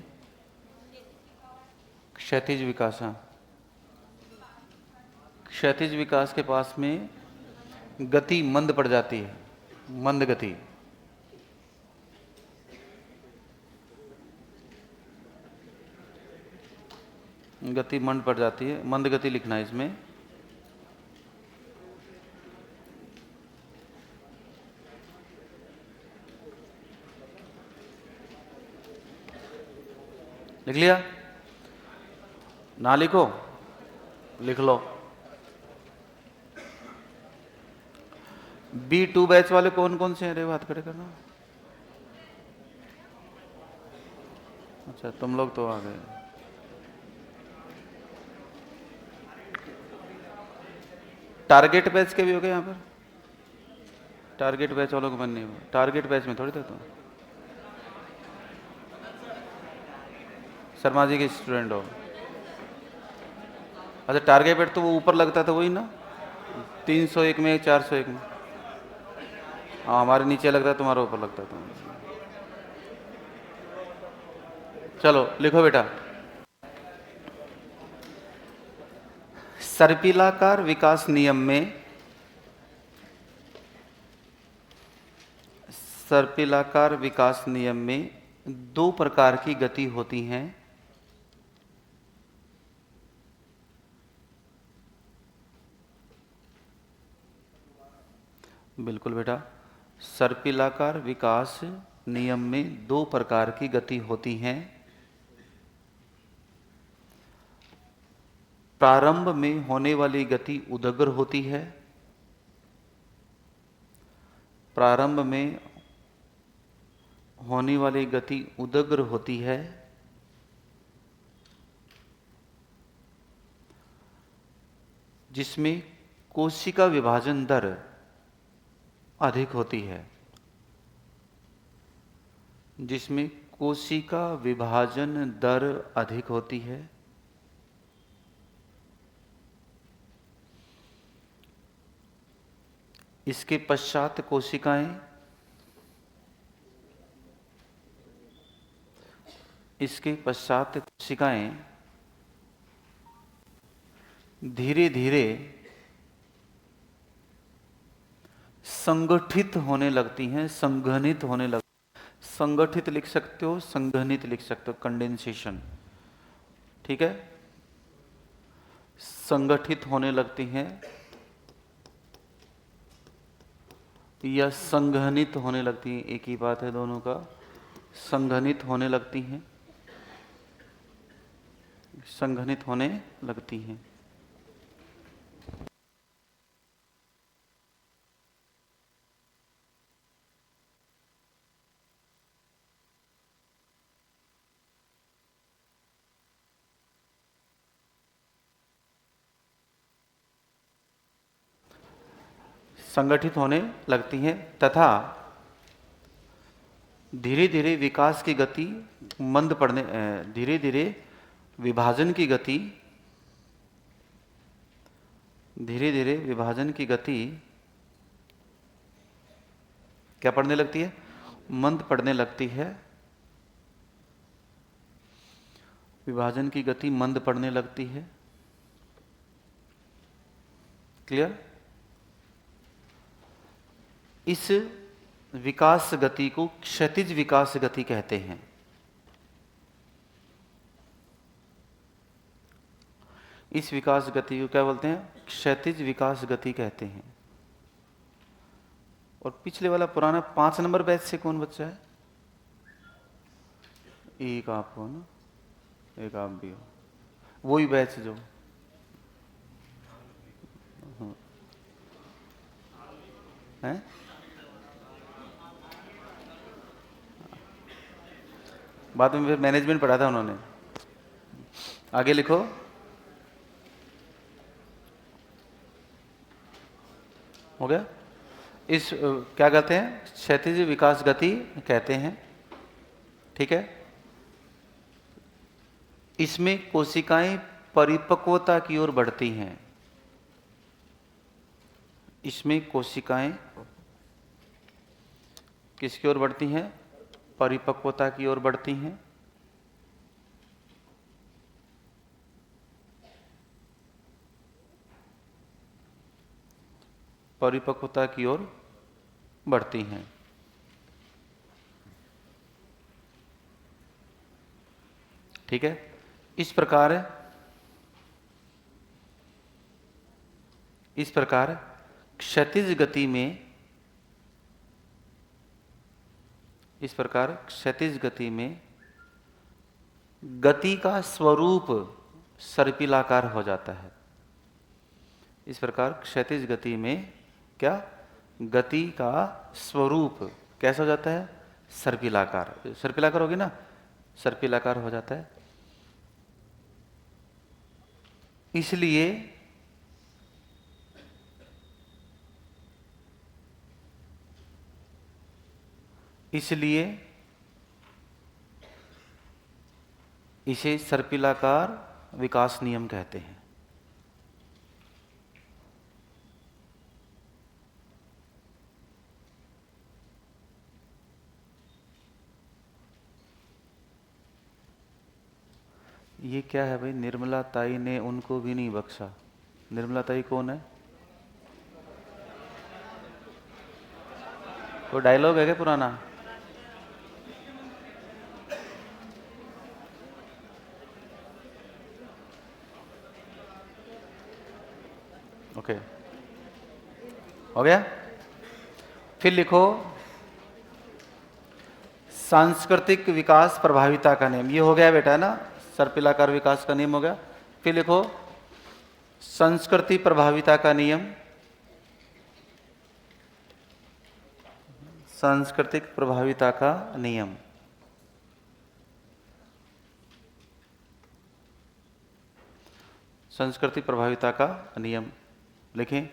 क्षैतिज विकास। हाँ, क्षैतिज विकास के पास में गति मंद पड़ जाती है, मंद गति। गति मंद पड़ जाती है, मंद गति लिखना है इसमें। लिख लिया? ना लिखो, लिख लो। B2 बैच वाले कौन कौन से हैं? रे हाथ खड़े करना। अच्छा, तुम लोग तो आ गए। टारगेट बैच के भी हो गए यहाँ पर? टारगेट बैच वालों को बन नहीं हुआ, टारगेट बैच में थोड़ी था तुम। शर्मा जी के स्टूडेंट हो? अच्छा, टारगेट बैच तो वो ऊपर लगता था वही ना, 301 में, 401 में। हाँ, हमारे नीचे लगता है, तुम्हारे ऊपर लगता था। चलो लिखो बेटा, सर्पिलाकार विकास नियम में, सर्पिलाकार विकास नियम में 2 प्रकार की गति होती हैं। बिल्कुल बेटा, सर्पिलाकार विकास नियम में 2 प्रकार की गति होती हैं। प्रारंभ में होने वाली गति उदग्र होती है, प्रारंभ में होने वाली गति उदग्र होती है, जिसमें कोशिका विभाजन दर अधिक होती है, जिसमें कोशिका विभाजन दर अधिक होती है। इसके पश्चात कोशिकाएं धीरे धीरे संगठित होने लगती हैं, संघनित होने लगती हैं। संगठित लिख सकते हो, संघनित लिख सकते हो, कंडेंसेशन, ठीक है। संगठित होने लगती हैं या संघनित होने लगती हैं, एक ही बात है दोनों का। संघनित होने लगती हैं, संघनित होने लगती हैं। संगठित होने लगती हैं तथा धीरे धीरे विकास की गति मंद पड़ने, धीरे धीरे विभाजन की गति, धीरे धीरे विभाजन की गति क्या पड़ने लगती है? मंद पड़ने लगती है। विभाजन की गति मंद पड़ने लगती है। क्लियर? इस विकास गति को क्षैतिज विकास गति कहते हैं। इस विकास गति को क्या बोलते हैं? क्षैतिज विकास गति कहते हैं। और पिछले वाला पुराना 5 नंबर बैच से कौन बच्चा है? एक आप हो ना, एक आप भी हो, वही बैच जो है। बाद में फिर मैनेजमेंट पढ़ा था उन्होंने। आगे लिखो। हो गया? इस क्या कहते हैं? क्षैतिज विकास गति कहते हैं, ठीक है। इसमें कोशिकाएं परिपक्वता की ओर बढ़ती हैं। इसमें कोशिकाएं किसकी ओर बढ़ती हैं? परिपक्वता की ओर बढ़ती हैं। परिपक्वता की ओर बढ़ती हैं। ठीक है। इस प्रकार क्षैतिज गति में, इस प्रकार क्षैतिज गति में गति का स्वरूप सर्पिलाकार हो जाता है। इस प्रकार क्षैतिज गति में क्या? गति का स्वरूप कैसा हो जाता है? सर्पिलाकार। सर्पिलाकार होगी ना, सर्पिलाकार हो जाता है। इसलिए इसे सर्पिलाकार विकास नियम कहते हैं। ये क्या है भाई? निर्मला ताई ने उनको भी नहीं बख्शा। निर्मला ताई कौन है? वो डायलॉग है क्या पुराना? ओके, हो गया? फिर लिखो सांस्कृतिक विकास प्रभाविता का नियम। ये हो गया बेटा ना, सर्पिलाकार विकास का नियम हो गया। फिर लिखो संस्कृति प्रभाविता का नियम। सांस्कृतिक प्रभाविता का नियम। संस्कृति प्रभाविता का नियम लिखें।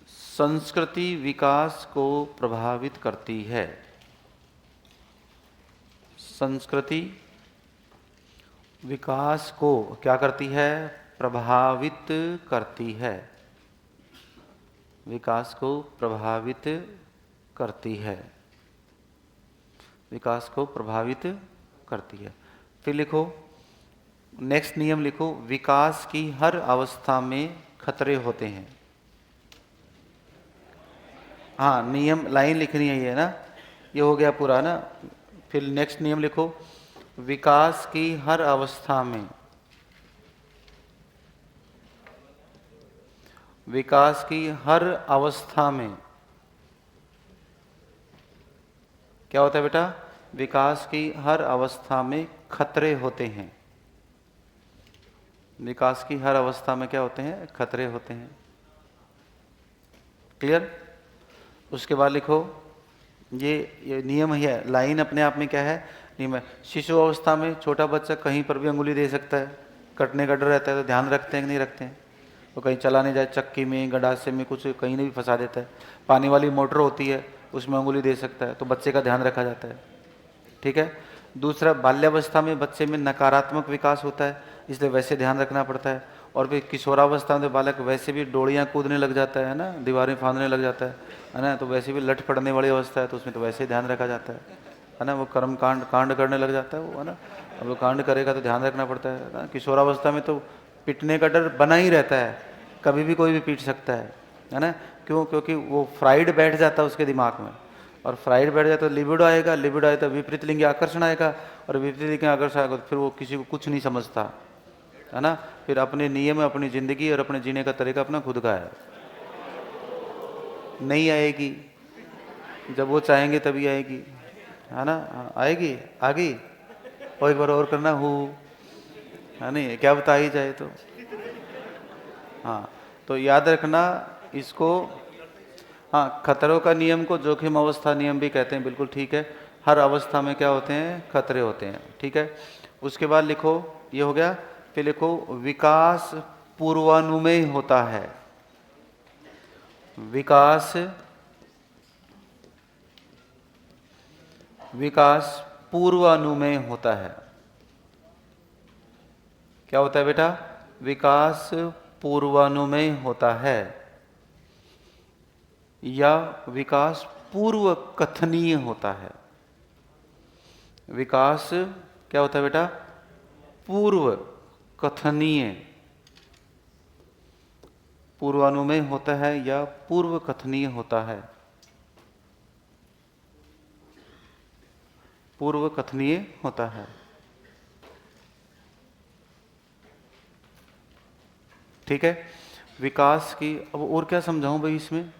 संस्कृति विकास को प्रभावित करती है। संस्कृति विकास को क्या करती है? प्रभावित करती है। विकास को प्रभावित करती है। विकास को प्रभावित करती है। फिर लिखो, नेक्स्ट नियम लिखो, विकास की हर अवस्था में खतरे होते हैं। हाँ, नियम लाइन लिखनी है ये ना, ये हो गया पूरा ना। फिर नेक्स्ट नियम लिखो, विकास की हर अवस्था में, विकास की हर अवस्था में क्या होता है बेटा? विकास की हर अवस्था में खतरे होते हैं। विकास की हर अवस्था में क्या होते हैं? खतरे होते हैं। क्लियर? उसके बाद लिखो, ये नियम है, लाइन अपने आप में क्या है? नियम है। शिशु अवस्था में छोटा बच्चा कहीं पर भी अंगुली दे सकता है, कटने का डर रहता है, तो ध्यान रखते हैं कि नहीं रखते हैं? तो कहीं चला नहीं जाए, चक्की में, गंडासे में, कुछ कहीं नहीं भी फंसा देता है। पानी वाली मोटर होती है, उसमें अंगुली दे सकता है, तो बच्चे का ध्यान रखा जाता है। ठीक है। दूसरा, बाल्यावस्था में बच्चे में नकारात्मक विकास होता है, इसलिए वैसे ध्यान रखना पड़ता है। और फिर किशोरावस्था में बालक वैसे भी डोरियां कूदने लग जाता है ना, दीवारें फांदने लग जाता है ना, तो वैसे भी लट पड़ने वाली अवस्था है, तो उसमें तो वैसे ही ध्यान रखा जाता है ना। वो कर्म कांड करने लग जाता है वो, है ना। अब वो कांड करेगा तो ध्यान रखना पड़ता है ना। किशोरावस्था में तो पिटने का डर बना ही रहता है, कभी भी कोई भी पीट सकता है ना। क्यों? क्योंकि वो फ्राइड बैठ जाता है उसके दिमाग में, और फ्राइड बैठ जाता तो लिबिडो आएगा, लिबिडो आए तो विपरीत लिंगी आकर्षण आएगा, और विपरीत लिंगी आकर्षण आएगा तो फिर वो किसी को कुछ नहीं समझता, है ना। फिर अपने नियम, अपनी जिंदगी और अपने जीने का तरीका अपना खुद का है, नहीं आएगी। जब वो चाहेंगे तभी आएगी, है ना। आएगी, आ गई। और एक बार और करना, है नहीं, क्या बता ही जाए तो। हाँ, तो याद रखना इसको। हाँ, खतरों का नियम को जोखिम अवस्था नियम भी कहते हैं, बिल्कुल ठीक है। हर अवस्था में क्या होते हैं? खतरे होते हैं। ठीक है। उसके बाद लिखो, ये हो गया। फिर लिखो, विकास पूर्वानुमेय होता है। विकास पूर्वानुमेय होता है। क्या होता है बेटा? विकास पूर्वानुमेय होता है, या विकास पूर्व कथनीय होता है। विकास क्या होता है बेटा? पूर्व कथनीय, पूर्वानुमेय होता है या पूर्व कथनीय होता है। पूर्व कथनीय होता है। ठीक है। विकास की अब और क्या समझाऊं भाई इसमें?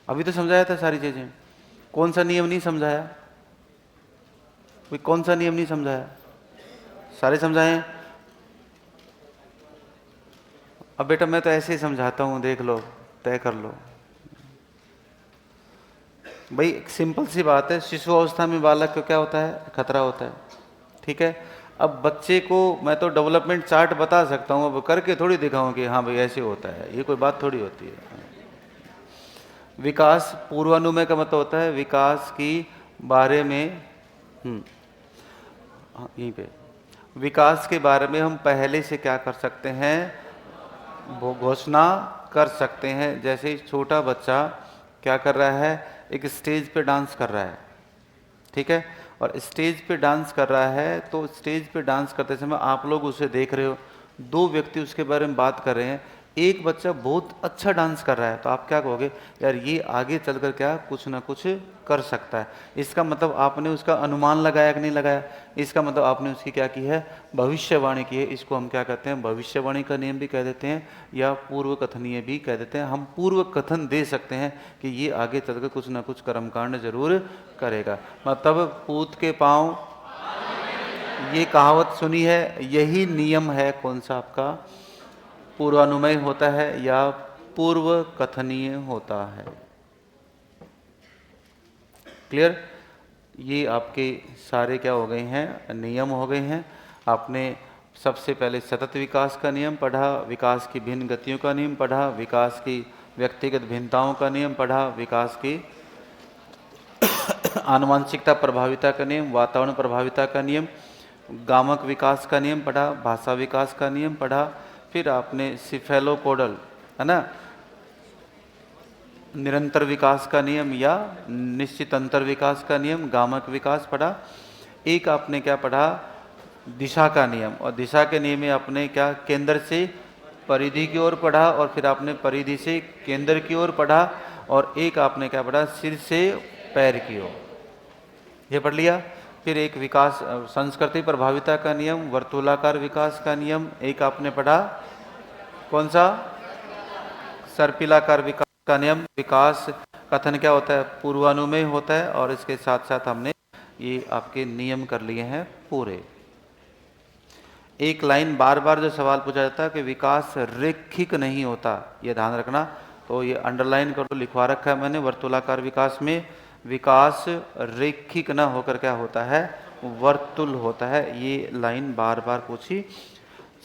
अभी तो समझाया था सारी चीजें। कौन सा नियम नहीं समझाया? कौन सा नियम नहीं समझाया? सारे समझाए। अब बेटा मैं तो ऐसे ही समझाता हूं, देख लो, तय कर लो भाई। एक सिंपल सी बात है, शिशु अवस्था में बालक को क्या होता है? खतरा होता है। ठीक है। अब बच्चे को मैं तो डेवलपमेंट चार्ट बता सकता हूं, अब करके थोड़ी दिखाऊं कि हाँ भाई ऐसे होता है, ये कोई बात थोड़ी होती है। विकास पूर्वानुमेय का मतलब होता है विकास की बारे में, हाँ, यहीं पे विकास के बारे में हम पहले से क्या कर सकते हैं? वो घोषणा कर सकते हैं। जैसे छोटा बच्चा क्या कर रहा है? एक स्टेज पे डांस कर रहा है, ठीक है। और स्टेज पे डांस कर रहा है, तो स्टेज पे डांस करते समय आप लोग उसे देख रहे हो, दो व्यक्ति उसके बारे में बात कर रहे हैं। एक बच्चा बहुत अच्छा डांस कर रहा है, तो आप क्या कहोगे? यार ये आगे चलकर क्या कुछ ना कुछ कर सकता है। इसका मतलब आपने उसका अनुमान लगाया कि नहीं लगाया? इसका मतलब आपने उसकी क्या की है? भविष्यवाणी की है। इसको हम क्या कहते हैं? भविष्यवाणी का नियम भी कह देते हैं, या पूर्व कथनीय भी कह देते हैं। हम पूर्व कथन दे सकते हैं कि ये आगे चलकर कुछ ना कुछ कर्मकांड जरूर करेगा। मतलब पूत के पांव, ये कहावत सुनी है, यही नियम है। कौन सा आपका? पूर्वानुमेय होता है या पूर्व कथनीय होता है। क्लियर? ये आपके सारे क्या हो गए हैं, नियम हो गए हैं। आपने सबसे पहले सतत विकास का नियम पढ़ा, विकास की भिन्न गतियों का नियम पढ़ा, विकास की व्यक्तिगत भिन्नताओं का नियम पढ़ा, विकास की आनुवांशिकता प्रभाविता का नियम, वातावरण प्रभाविता का नियम, गामक विकास का नियम पढ़ा, भाषा विकास का नियम पढ़ा। फिर आपने सिफेलोपोडल, है ना, निरंतर विकास का नियम या निश्चित अंतर विकास का नियम, गामक विकास पढ़ा। एक आपने क्या पढ़ा, दिशा का नियम, और दिशा के नियम में आपने क्या, केंद्र से परिधि की ओर पढ़ा, और फिर आपने परिधि से केंद्र की ओर पढ़ा, और एक आपने क्या पढ़ा, सिर से पैर की ओर, ये पढ़ लिया। फिर एक विकास संस्कृति प्रभाविता का नियम, वर्तुलाकार विकास का नियम, एक आपने पढ़ा कौन सा, सर्पिलाकार विकास का नियम। विकास कथन क्या होता है, पूर्वानुमेय होता है, और इसके साथ साथ हमने ये आपके नियम कर लिए हैं पूरे। एक लाइन बार बार जो सवाल पूछा जाता है कि विकास रैखिक नहीं होता, ये ध्यान रखना, तो ये अंडरलाइन करो, लिखवा रखा है मैंने। वर्तुलाकार विकास में विकास रैखिक न होकर क्या होता है, वर्तुल होता है। ये लाइन बार बार पूछी।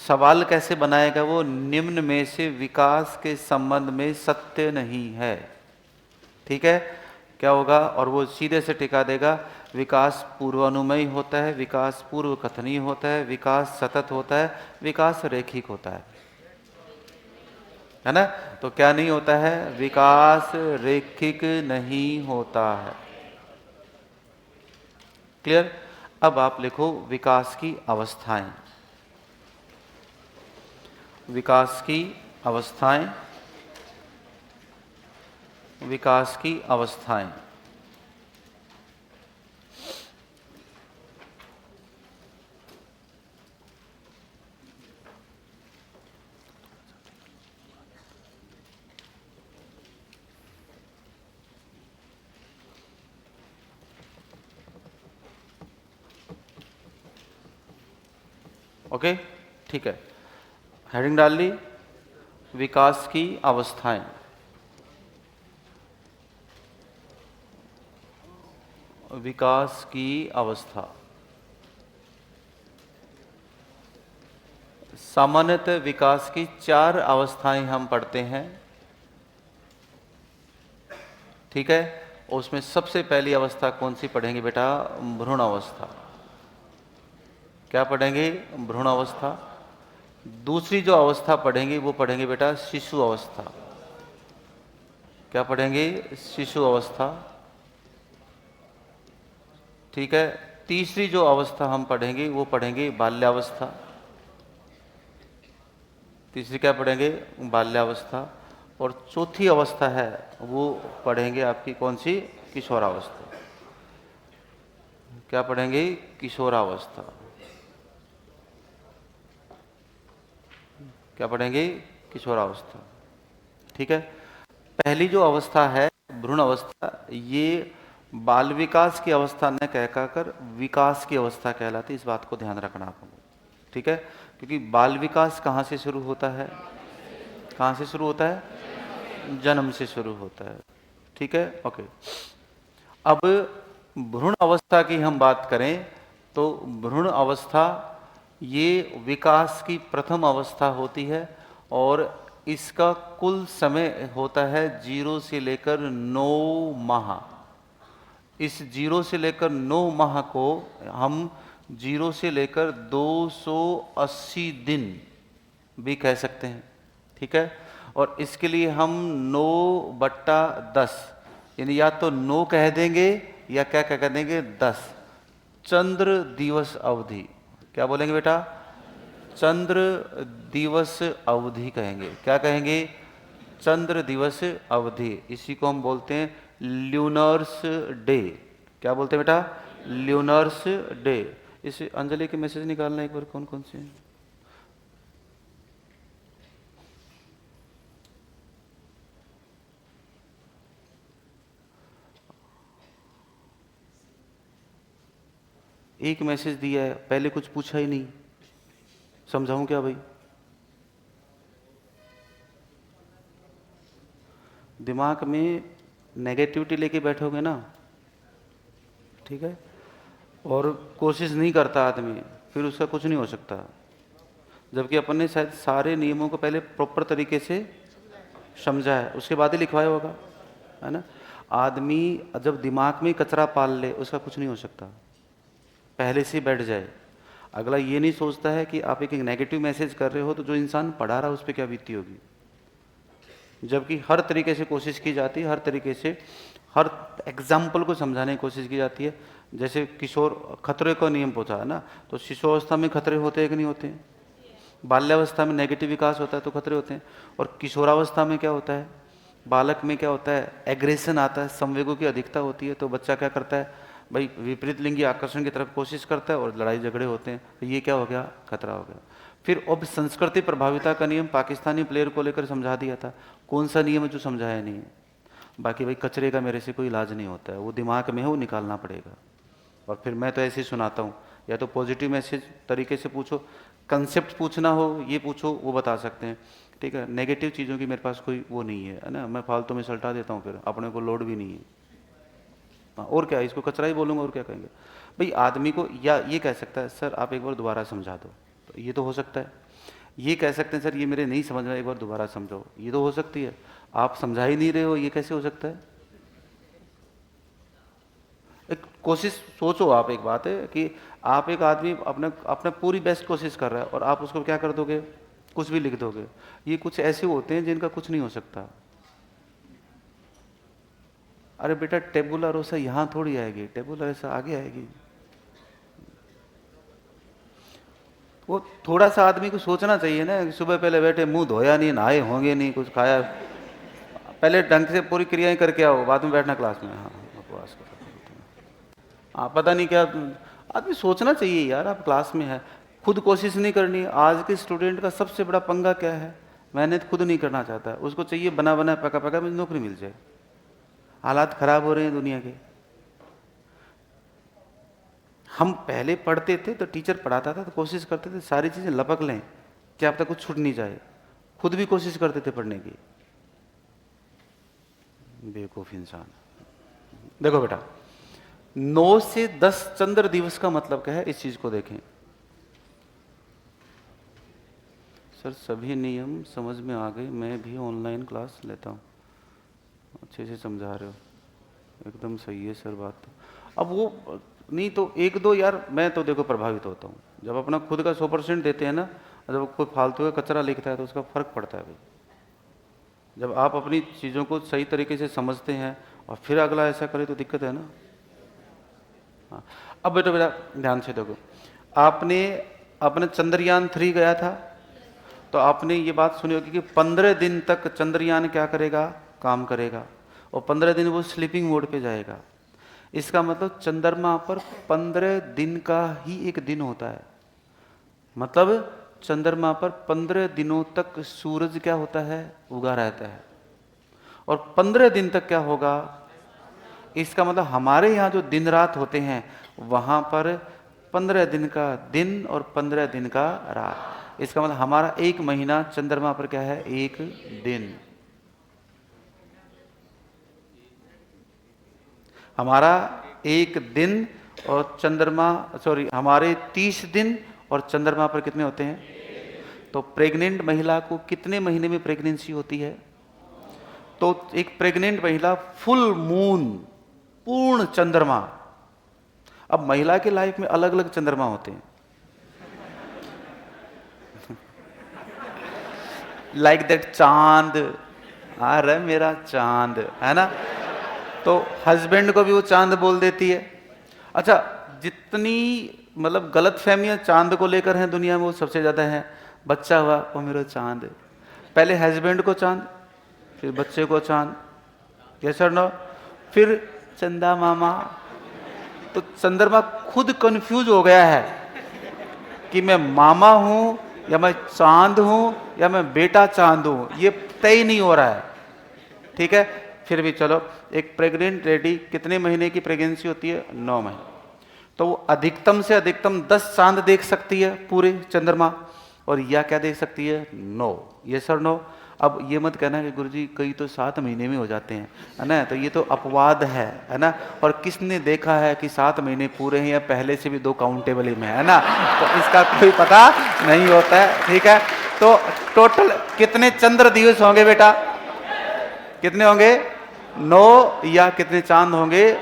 सवाल कैसे बनाएगा वो, निम्न में से विकास के संबंध में सत्य नहीं है, ठीक है, क्या होगा, और वो सीधे से टिका देगा, विकास पूर्वानुमेय होता है, विकास पूर्व कथनीय होता है, विकास सतत होता है, विकास रैखिक होता है ना। तो क्या नहीं होता है, विकास रैखिक नहीं होता है। क्लियर? अब आप लिखो विकास की अवस्थाएं। विकास की अवस्थाएं, विकास की अवस्थाएं। ओके, ठीक है, हेडिंग डाल ली, विकास की अवस्थाएं। विकास की अवस्था, सामान्यतः विकास की 4 अवस्थाएं हम पढ़ते हैं, ठीक है। उसमें सबसे पहली अवस्था कौन सी पढ़ेंगे बेटा, भ्रूण अवस्था। क्या पढ़ेंगे, भ्रूण अवस्था। दूसरी जो अवस्था पढ़ेंगे वो पढ़ेंगे बेटा शिशु अवस्था। क्या पढ़ेंगे, शिशु अवस्था, ठीक है। तीसरी जो अवस्था हम पढ़ेंगे वो पढ़ेंगे बाल्यावस्था। तीसरी क्या पढ़ेंगे, बाल्यावस्था। और चौथी अवस्था है वो पढ़ेंगे आपकी कौन सी, किशोरावस्था। क्या पढ़ेंगे, किशोरावस्था। क्या पढ़ेंगे, किशोरावस्था, ठीक है। पहली जो अवस्था है भ्रूण अवस्था, ये बाल विकास की अवस्था न कहकर विकास की अवस्था कहलाती है, इस बात को ध्यान रखना आपको, ठीक है। क्योंकि बाल विकास कहाँ से शुरू होता है, कहाँ से शुरू होता है, जन्म से शुरू होता है, ठीक है, ओके। अब भ्रूण अवस्था की हम बात करें तो भ्रूण अवस्था ये विकास की प्रथम अवस्था होती है, और इसका कुल समय होता है 0 से लेकर 9 माह। इस 0 से लेकर 9 माह को हम 0 से लेकर 280 दिन भी कह सकते हैं, ठीक है। और इसके लिए हम 9/10 यानी या तो 9 कह देंगे या क्या कह देंगे 10 चंद्र दिवस अवधि। क्या बोलेंगे बेटा, चंद्र दिवस अवधि कहेंगे। क्या कहेंगे, चंद्र दिवस अवधि। इसी को हम बोलते हैं ल्यूनर्स डे। क्या बोलते हैं बेटा, ल्यूनर्स डे। इस अंजलि के मैसेज निकालना एक बार, कौन कौन से हैं। एक मैसेज दिया है, पहले कुछ पूछा ही नहीं, समझाऊं क्या भाई। दिमाग में नेगेटिविटी लेके बैठोगे ना ठीक है, और कोशिश नहीं करता आदमी, फिर उसका कुछ नहीं हो सकता। जबकि अपन ने शायद सारे नियमों को पहले प्रॉपर तरीके से समझा है, उसके बाद ही लिखवाया होगा, है ना। आदमी जब दिमाग में कचरा पाल ले, उसका कुछ नहीं हो सकता, पहले से बैठ जाए। अगला ये नहीं सोचता है कि आप एक नेगेटिव मैसेज कर रहे हो तो जो इंसान पढ़ा रहा है उस पर क्या बीती होगी। जबकि हर तरीके से कोशिश की जाती है, हर तरीके से हर एग्जाम्पल को समझाने की कोशिश की जाती है। जैसे किशोर खतरे का नियम पूछा है ना, तो शिशुअवस्था में खतरे होते हैं कि नहीं होते हैं? बाल्यावस्था में नेगेटिव विकास होता है तो खतरे होते हैं। और किशोरावस्था में क्या होता है, बालक में क्या होता है, एग्रेशन आता है, संवेगों की अधिकता होती है, तो बच्चा क्या करता है भाई, विपरीत लिंगी आकर्षण की तरफ कोशिश करता है और लड़ाई झगड़े होते हैं, तो ये क्या हो गया, खतरा हो गया। फिर अब संस्कृति प्रभाविता का नियम पाकिस्तानी प्लेयर को लेकर समझा दिया था। कौन सा नियम है जो समझाया नहीं है? बाकी भाई कचरे का मेरे से कोई इलाज नहीं होता है, वो दिमाग में है, वो निकालना पड़ेगा। और फिर मैं तो ऐसे ही सुनाता हूँ, या तो पॉजिटिव मैसेज तरीके से पूछो, कंसेप्ट पूछना हो ये पूछो, वो बता सकते हैं, ठीक है। नेगेटिव चीज़ों की मेरे पास कोई वो नहीं है ना, मैं फालतू में सल्टा देता हूँ, फिर अपने को लोड भी नहीं है। हाँ, और क्या, इसको कचरा ही बोलूँगा, और क्या कहेंगे भाई आदमी को। या ये कह सकता है सर आप एक बार दोबारा समझा दो, तो ये तो हो सकता है। ये कह सकते हैं सर ये मेरे नहीं समझ में, एक बार दोबारा समझो, ये तो हो सकती है। आप समझा ही नहीं रहे हो, ये कैसे हो सकता है? एक कोशिश सोचो, आप एक बात है कि आप एक आदमी अपने अपने पूरी बेस्ट कोशिश कर रहा है और आप उसको क्या कर दोगे, कुछ भी लिख दोगे। ये कुछ ऐसे होते हैं जिनका कुछ नहीं हो सकता। अरे बेटा टेबुलर रोसा यहाँ थोड़ी आएगी, टेबुलर ऐसा आगे आएगी। वो थोड़ा सा आदमी को सोचना चाहिए ना, कि सुबह पहले बैठे, मुंह धोया नहीं, नहाए होंगे नहीं, कुछ खाया, पहले ढंग से पूरी क्रियाएं करके आओ, बाद में बैठना क्लास में। हाँ उपवास करो, हाँ पता नहीं क्या, आदमी सोचना चाहिए यार, आप क्लास में है, खुद कोशिश नहीं करनी। आज के स्टूडेंट का सबसे बड़ा पंगा क्या है, मेहनत खुद नहीं करना चाहता, उसको चाहिए बना बना पका पका मुझे नौकरी मिल जाए। हालात खराब हो रहे हैं दुनिया के। हम पहले पढ़ते थे तो टीचर पढ़ाता था तो कोशिश करते थे सारी चीजें लपक लें कि अब तक कुछ छूट नहीं जाए, खुद भी कोशिश करते थे पढ़ने की। बेवकूफ इंसान। देखो बेटा 9 से 10 चंद्र दिवस का मतलब क्या है, इस चीज को देखें। सर सभी नियम समझ में आ गए, मैं भी ऑनलाइन क्लास लेता हूँ। अच्छे से समझा रहे हो, एकदम सही है सर बात। अब वो नहीं तो एक दो यार, मैं तो देखो प्रभावित होता हूँ जब अपना खुद का 100% देते हैं ना, जब कोई फालतू का कचरा लिखता है तो उसका फर्क पड़ता है भाई। जब आप अपनी चीज़ों को सही तरीके से समझते हैं और फिर अगला ऐसा करे तो दिक्कत है ना। हाँ अब बेटा बेटा ध्यान से देखो, आपने अपने चंद्रयान 3 गया था तो आपने ये बात सुनी होगी कि 15 दिन तक चंद्रयान क्या करेगा, काम करेगा, और 15 दिन वो स्लीपिंग मोड पे जाएगा। इसका मतलब चंद्रमा पर 15 दिन का ही एक दिन होता है। मतलब चंद्रमा पर 15 दिनों तक सूरज क्या होता है, उगा रहता है। और 15 दिन तक क्या होगा, इसका मतलब हमारे यहाँ जो दिन रात होते हैं वहां पर 15 दिन का दिन और 15 दिन का रात। इसका मतलब हमारा 1 महीना चंद्रमा पर क्या है, 1 दिन। हमारा 1 दिन और चंद्रमा सॉरी हमारे 30 दिन और चंद्रमा पर कितने होते हैं? तो प्रेग्नेंट महिला को कितने महीने में प्रेगनेंसी होती है? तो एक प्रेग्नेंट महिला फुल मून, पूर्ण चंद्रमा। अब महिला के लाइफ में अलग अलग चंद्रमा होते हैं। लाइक दैट चांद, आ रहा है मेरा चांद, है ना। तो हस्बैंड को भी वो चांद बोल देती है। अच्छा जितनी मतलब गलत फहमियां चांद को लेकर हैं दुनिया में वो सबसे ज्यादा है। बच्चा हुआ वो मेरा चांद, पहले हस्बैंड को चांद, फिर बच्चे को चांद, यस और नो, फिर चंदा मामा। तो चंद्रमा खुद कंफ्यूज हो गया है कि मैं मामा हूं या मैं चांद हूं या मैं बेटा चांद हूं, ये तय नहीं हो रहा है। ठीक है फिर भी चलो, एक प्रेग्नेंट लेडी कितने महीने की प्रेगनेंसी होती है? 9 महीने। तो वो अधिकतम से अधिकतम 10 चांद देख सकती है पूरे चंद्रमा, और या क्या देख सकती है? 9। ये सर 9। अब ये मत कहना कि गुरुजी कई तो 7 महीने में हो जाते हैं, है ना, तो ये तो अपवाद है ना। और किसने देखा है कि 7 महीने पूरे हैं या पहले से भी 2 काउंटेबल ही में, है ना, तो इसका कोई पता नहीं होता है, ठीक है। तो टोटल कितने चंद्र दिवस होंगे बेटा, कितने होंगे, 9, या कितने चांद होंगे,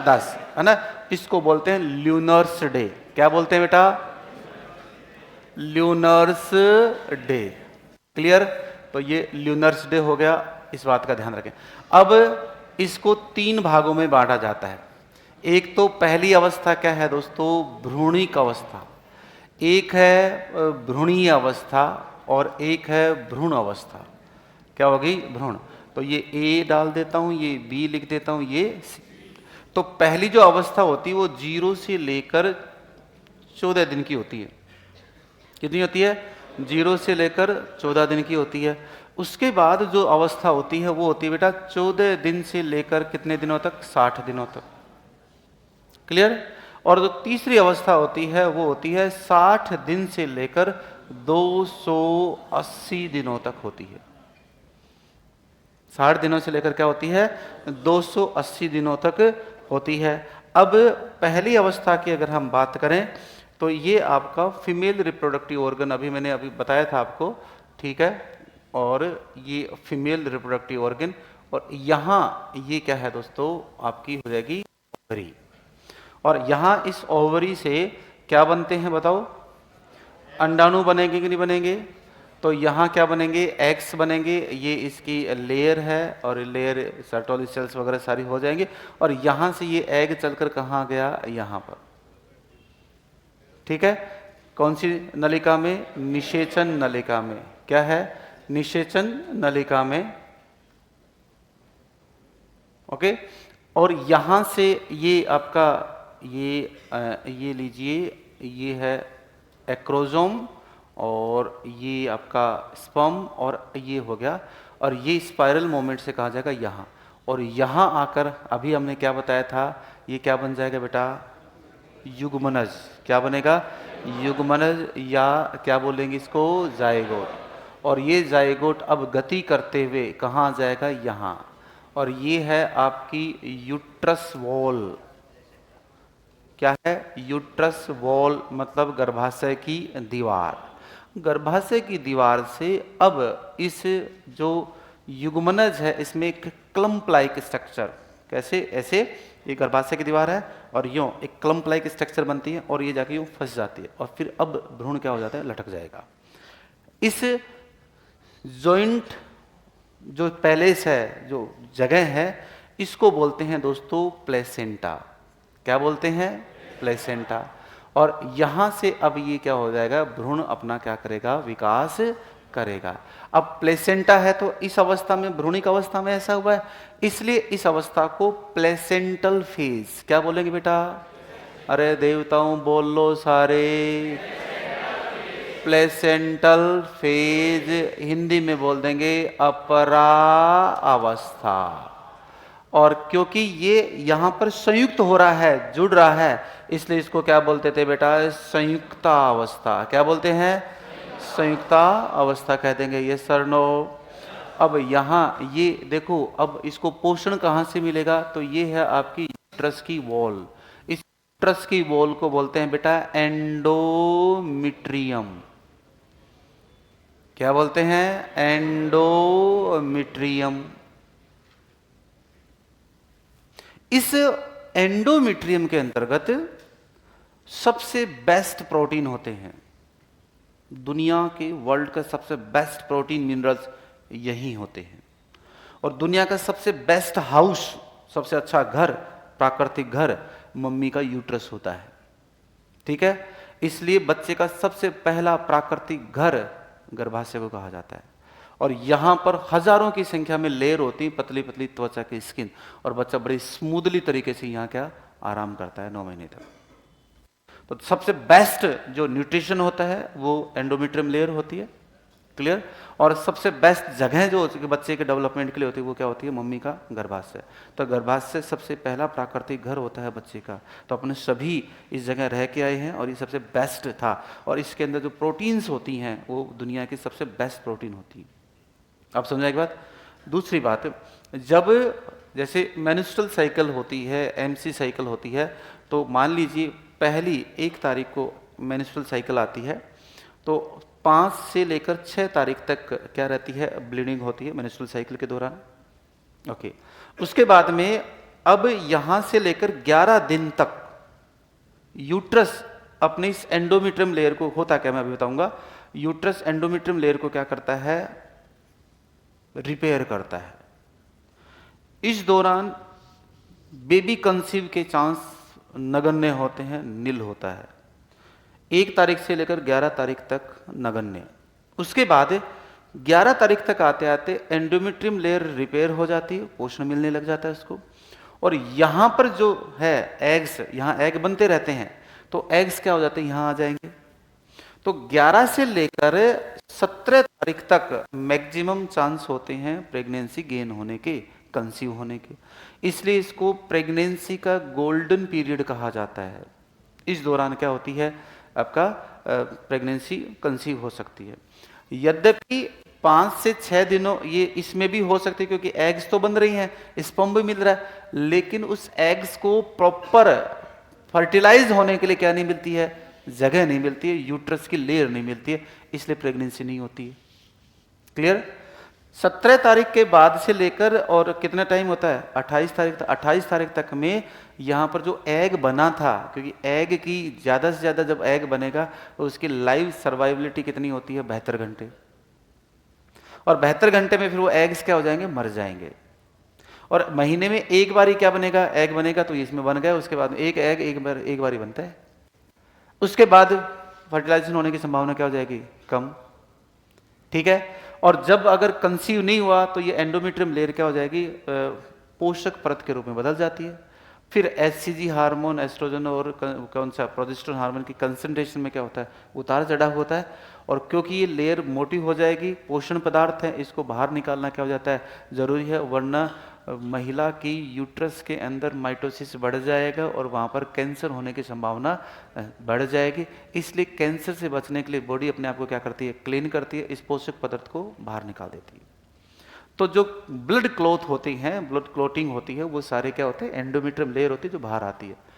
10, है ना। इसको बोलते हैं ल्यूनर्स डे। क्या बोलते हैं बेटा, ल्यूनर्स डे। क्लियर, तो ये ल्यूनर्स डे हो गया, इस बात का ध्यान रखें। अब इसको 3 भागों में बांटा जाता है। एक तो पहली अवस्था क्या है दोस्तों, भ्रूणिक अवस्था, एक है भ्रूणीय अवस्था और एक है भ्रूण अवस्था। क्या होगी, भ्रूण। तो ये ए डाल देता हूं, ये बी लिख देता हूं, ये सी। तो पहली जो अवस्था होती है वो 0 से लेकर 14 दिन की होती है। कितनी होती है, 0 से लेकर 14 दिन की होती है। उसके बाद जो अवस्था होती है वो होती है बेटा 14 दिन से लेकर कितने दिनों तक, 60 दिनों तक। क्लियर। और जो तीसरी अवस्था होती है वो होती है 60 दिन से लेकर 280 दिनों तक होती है। 60 दिनों से लेकर क्या होती है, 280 दिनों तक होती है। अब पहली अवस्था की अगर हम बात करें तो ये आपका फीमेल रिप्रोडक्टिव ऑर्गन, अभी मैंने अभी बताया था आपको, ठीक है। और ये फीमेल रिप्रोडक्टिव ऑर्गन, और यहाँ ये क्या है दोस्तों, आपकी हो जाएगी ओवरी। और यहाँ इस ओवरी से क्या बनते हैं बताओ, अंडाणु बनेंगे कि नहीं बनेंगे। तो यहाँ क्या बनेंगे, एग्स बनेंगे, ये इसकी लेयर है और लेयर सर्टोली सेल्स वगैरह सारी हो जाएंगे। और यहाँ से ये एग चलकर कहाँ गया, यहाँ पर, ठीक है। कौन सी नलिका में, निषेचन नलिका में। क्या है, निषेचन नलिका में, ओके। और यहां से ये आपका ये लीजिए, ये है एक्रोजोम और ये आपका स्पर्म, और ये हो गया, और ये स्पाइरल मोमेंट से कहा जाएगा यहाँ। और यहाँ आकर अभी हमने क्या बताया था, ये क्या बन जाएगा बेटा, युग्मनज। क्या बनेगा, युग्मनज, या क्या बोलेंगे इसको, जायगोट। और ये जायगोट अब गति करते हुए कहाँ जाएगा, यहाँ। और ये है आपकी यूट्रस वॉल। क्या है, यूट्रस वॉल मतलब गर्भाशय की दीवार। गर्भाशय की दीवार से अब इस जो युग्मनज है इसमें एक क्लम्प लाइक स्ट्रक्चर, कैसे, ऐसे ये गर्भाशय की दीवार है और यूं एक क्लम्प लाइक स्ट्रक्चर बनती है और ये जाके यूं फंस जाती है, और फिर अब भ्रूण क्या हो जाता है, लटक जाएगा। इस जॉइंट जो पैलेस है, जो जगह है, इसको बोलते हैं दोस्तों प्लेसेंटा। क्या बोलते हैं, प्लेसेंटा। और यहां से अब ये क्या हो जाएगा, भ्रूण अपना क्या करेगा, विकास करेगा। अब प्लेसेंटा है तो इस अवस्था में, भ्रूणिक अवस्था में ऐसा हुआ है, इसलिए इस अवस्था को प्लेसेंटल फेज, क्या बोलेंगे बेटा, अरे देवताओं बोल लो सारे, प्लेसेंटल फेज, हिंदी में बोल देंगे अपरा अवस्था। और क्योंकि ये यहां पर संयुक्त हो रहा है, जुड़ रहा है, इसलिए इसको क्या बोलते थे बेटा, संयुक्ता अवस्था। क्या बोलते हैं, संयुक्ता अवस्था कह देंगे, ये सर नो। अब यहाँ ये देखो, अब इसको पोषण कहाँ से मिलेगा, तो ये है आपकी यूट्रस की वॉल। इस यूट्रस की वॉल को बोलते हैं बेटा एंडोमिट्रियम। क्या बोलते हैं, एंडोमिट्रियम। इस एंडोमेट्रियम के अंतर्गत सबसे बेस्ट प्रोटीन होते हैं, दुनिया के वर्ल्ड का सबसे बेस्ट प्रोटीन मिनरल्स यही होते हैं। और दुनिया का सबसे बेस्ट हाउस, सबसे अच्छा घर, प्राकृतिक घर मम्मी का यूट्रस होता है, ठीक है। इसलिए बच्चे का सबसे पहला प्राकृतिक घर गर्भाशय को कहा जाता है। और यहां पर हजारों की संख्या में लेयर होती है, पतली पतली त्वचा की स्किन, और बच्चा बड़ी स्मूथली तरीके से यहाँ क्या आराम करता है 9 महीने तक। तो सबसे बेस्ट जो न्यूट्रिशन होता है वो एंडोमेट्रियम लेयर होती है, क्लियर। और सबसे बेस्ट जगह जो बच्चे के डेवलपमेंट के लिए होती है वो क्या होती है, मम्मी का गर्भाशय। तो गर्भाशय सबसे पहला प्राकृतिक घर होता है बच्चे का। तो अपने सभी इस जगह रह के आए हैं और ये सबसे बेस्ट था। और इसके अंदर जो प्रोटीन्स होती हैं वो दुनिया की सबसे बेस्ट प्रोटीन होती है। आप समझ आएगी बात। दूसरी बात, जब जैसे मेंस्ट्रुअल साइकिल होती है, एमसी साइकिल होती है, तो मान लीजिए पहली 1 तारीख को मेंस्ट्रुअल साइकिल आती है, तो 5 से लेकर 6 तारीख तक क्या रहती है, ब्लीडिंग होती है मेंस्ट्रुअल साइकिल के दौरान। ओके, उसके बाद में अब यहां से लेकर 11 दिन तक यूट्रस अपने इस एंडोमेट्रियम लेयर को, होता क्या मैं अभी बताऊंगा, यूट्रस एंडोमेट्रियम लेयर को क्या करता है, रिपेयर करता है। इस दौरान बेबी कंसीव के चांस नगण्य होते हैं, नील होता है। 1 तारीख से लेकर 11 तारीख तक नगण्य। उसके बाद 11 तारीख तक आते आते एंडोमेट्रियम लेयर रिपेयर हो जाती है, पोषण मिलने लग जाता है उसको, और यहां पर जो है एग्स, यहां एग बनते रहते हैं, तो एग्स क्या हो जाते हैं, यहां आ जाएंगे। तो 11 से लेकर 17 तारीख तक मैक्सिमम चांस होते हैं प्रेगनेंसी गेन होने के, कंसीव होने के। इसलिए इसको प्रेगनेंसी का गोल्डन पीरियड कहा जाता है। इस दौरान क्या होती है, आपका प्रेगनेंसी कंसीव हो सकती है। यद्यपि 5 से 6 दिनों ये इसमें भी हो सकती है, क्योंकि एग्स तो बन रही हैं, स्पर्म भी मिल रहा है, लेकिन उस एग्स को प्रॉपर फर्टिलाइज होने के लिए क्या नहीं मिलती है, जगह नहीं मिलती है, यूट्रस की लेयर नहीं मिलती है, इसलिए प्रेगनेंसी नहीं होती है। क्लियर। 17 तारीख के बाद से लेकर और कितना टाइम होता है, 28 तारीख तक। 28 तारीख तक में यहाँ पर जो एग बना था, क्योंकि एग की ज़्यादा से ज़्यादा जब एग बनेगा तो उसकी लाइव सर्वाइबिलिटी कितनी होती है, 72 घंटे। और 72 घंटे में फिर वो एग्स क्या हो जाएंगे, मर जाएंगे। और महीने में एक बार ही क्या बनेगा, एग बनेगा, तो इसमें बन गया। उसके बाद एक एग एक बार ही बनता है। उसके बाद फर्टिलाइजेशन होने की संभावना क्या हो जाएगी, कम। ठीक है। और जब अगर कंसीव नहीं हुआ तो ये एंडोमेट्रियम लेयर क्या हो जाएगी, पोषक परत के रूप में बदल जाती है। फिर एचसीजी हार्मोन, एस्ट्रोजन और कौन सा प्रोजेस्टेरोन हार्मोन की कंसंट्रेशन में क्या होता है, उतार चढ़ाव होता है। और क्योंकि ये लेयर मोटी हो जाएगी, पोषण पदार्थ है, इसको बाहर निकालना क्या हो जाता है, जरूरी है, वरना महिला की यूट्रस के अंदर माइटोसिस बढ़ जाएगा और वहाँ पर कैंसर होने की संभावना बढ़ जाएगी। इसलिए कैंसर से बचने के लिए बॉडी अपने आप को क्या करती है, क्लीन करती है, इस पोषक पदार्थ को बाहर निकाल देती है। तो जो ब्लड क्लॉट होती हैं, ब्लड क्लॉटिंग होती है, वो सारे क्या होते हैं, एंडोमेट्रियम लेयर होती है जो बाहर आती है।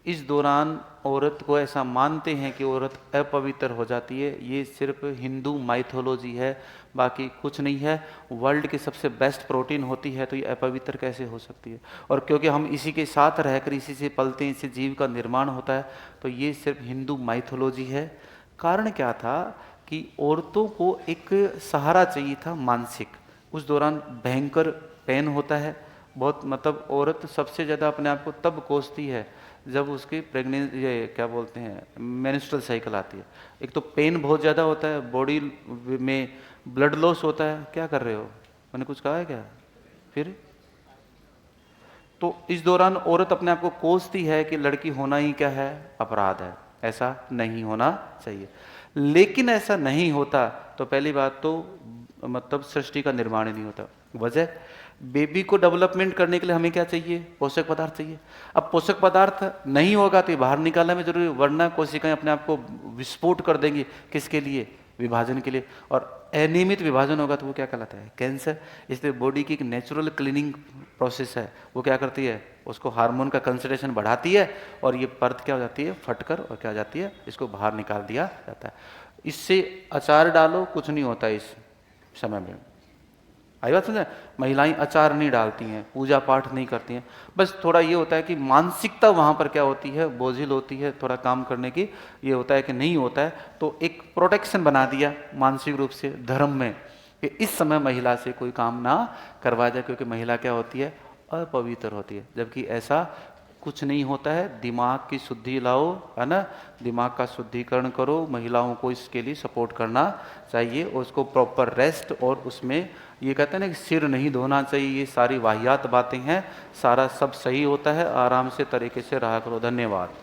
इस दौरान औरत को ऐसा मानते हैं कि औरत अपवित्र हो जाती है। ये सिर्फ हिंदू माइथोलॉजी है, बाकी कुछ नहीं है। वर्ल्ड की सबसे बेस्ट प्रोटीन होती है, तो ये अपवित्र कैसे हो सकती है। और क्योंकि हम इसी के साथ रहकर इसी से पलते हैं, इससे जीव का निर्माण होता है, तो ये सिर्फ हिंदू माइथोलॉजी है। कारण क्या था कि औरतों को एक सहारा चाहिए था मानसिक। उस दौरान भयंकर पेन होता है बहुत, मतलब औरत सबसे ज़्यादा अपने आप को तब कोसती है जब उसकी प्रेगनेंसी, ये क्या बोलते हैं, मेंस्ट्रुअल साइकिल आती है। एक तो पेन बहुत ज़्यादा होता है, बॉडी में ब्लड लॉस होता है। क्या कर रहे हो, मैंने कुछ कहा है क्या? फिर तो इस दौरान औरत अपने आप को कोसती है कि लड़की होना ही क्या है, अपराध है, ऐसा नहीं होना चाहिए। लेकिन ऐसा नहीं होता तो पहली बात तो मतलब सृष्टि का निर्माण ही नहीं होता। वजह, बेबी को डेवलपमेंट करने के लिए हमें क्या चाहिए, पोषक पदार्थ चाहिए। अब पोषक पदार्थ नहीं होगा तो ये बाहर निकालना में जरूरी, वरना कोशिकाएं अपने आप को विस्फोट कर देंगी। किसके लिए, विभाजन के लिए। और अनियमित विभाजन होगा तो वो क्या कहलाता है, कैंसर। इसलिए बॉडी की एक नेचुरल क्लीनिंग प्रोसेस है, वो क्या करती है, उसको हार्मोन का कंसंट्रेशन बढ़ाती है और ये परत क्या हो जाती है, फटकर और क्या हो जाती है, इसको बाहर निकाल दिया जाता है। इससे अचार डालो, कुछ नहीं होता इस समय में। आई बात समझे। महिलाएं अचार नहीं डालती हैं, पूजा पाठ नहीं करती हैं, बस थोड़ा ये होता है कि मानसिकता वहाँ पर क्या होती है, बोझिल होती है थोड़ा काम करने की। ये होता है कि नहीं होता है, तो एक प्रोटेक्शन बना दिया मानसिक रूप से धर्म में कि इस समय महिला से कोई काम ना करवाया जाए, क्योंकि महिला क्या होती है, अपवित्र होती है। जबकि ऐसा कुछ नहीं होता है। दिमाग की शुद्धि लाओ, है ना, दिमाग का शुद्धिकरण करो। महिलाओं को इसके लिए सपोर्ट करना चाहिए, उसको प्रॉपर रेस्ट, और उसमें ये कहते हैं ना कि सिर नहीं धोना चाहिए। ये सारी वाहियात बातें हैं, सारा सब सही होता है। आराम से तरीके से रहा करो। धन्यवाद।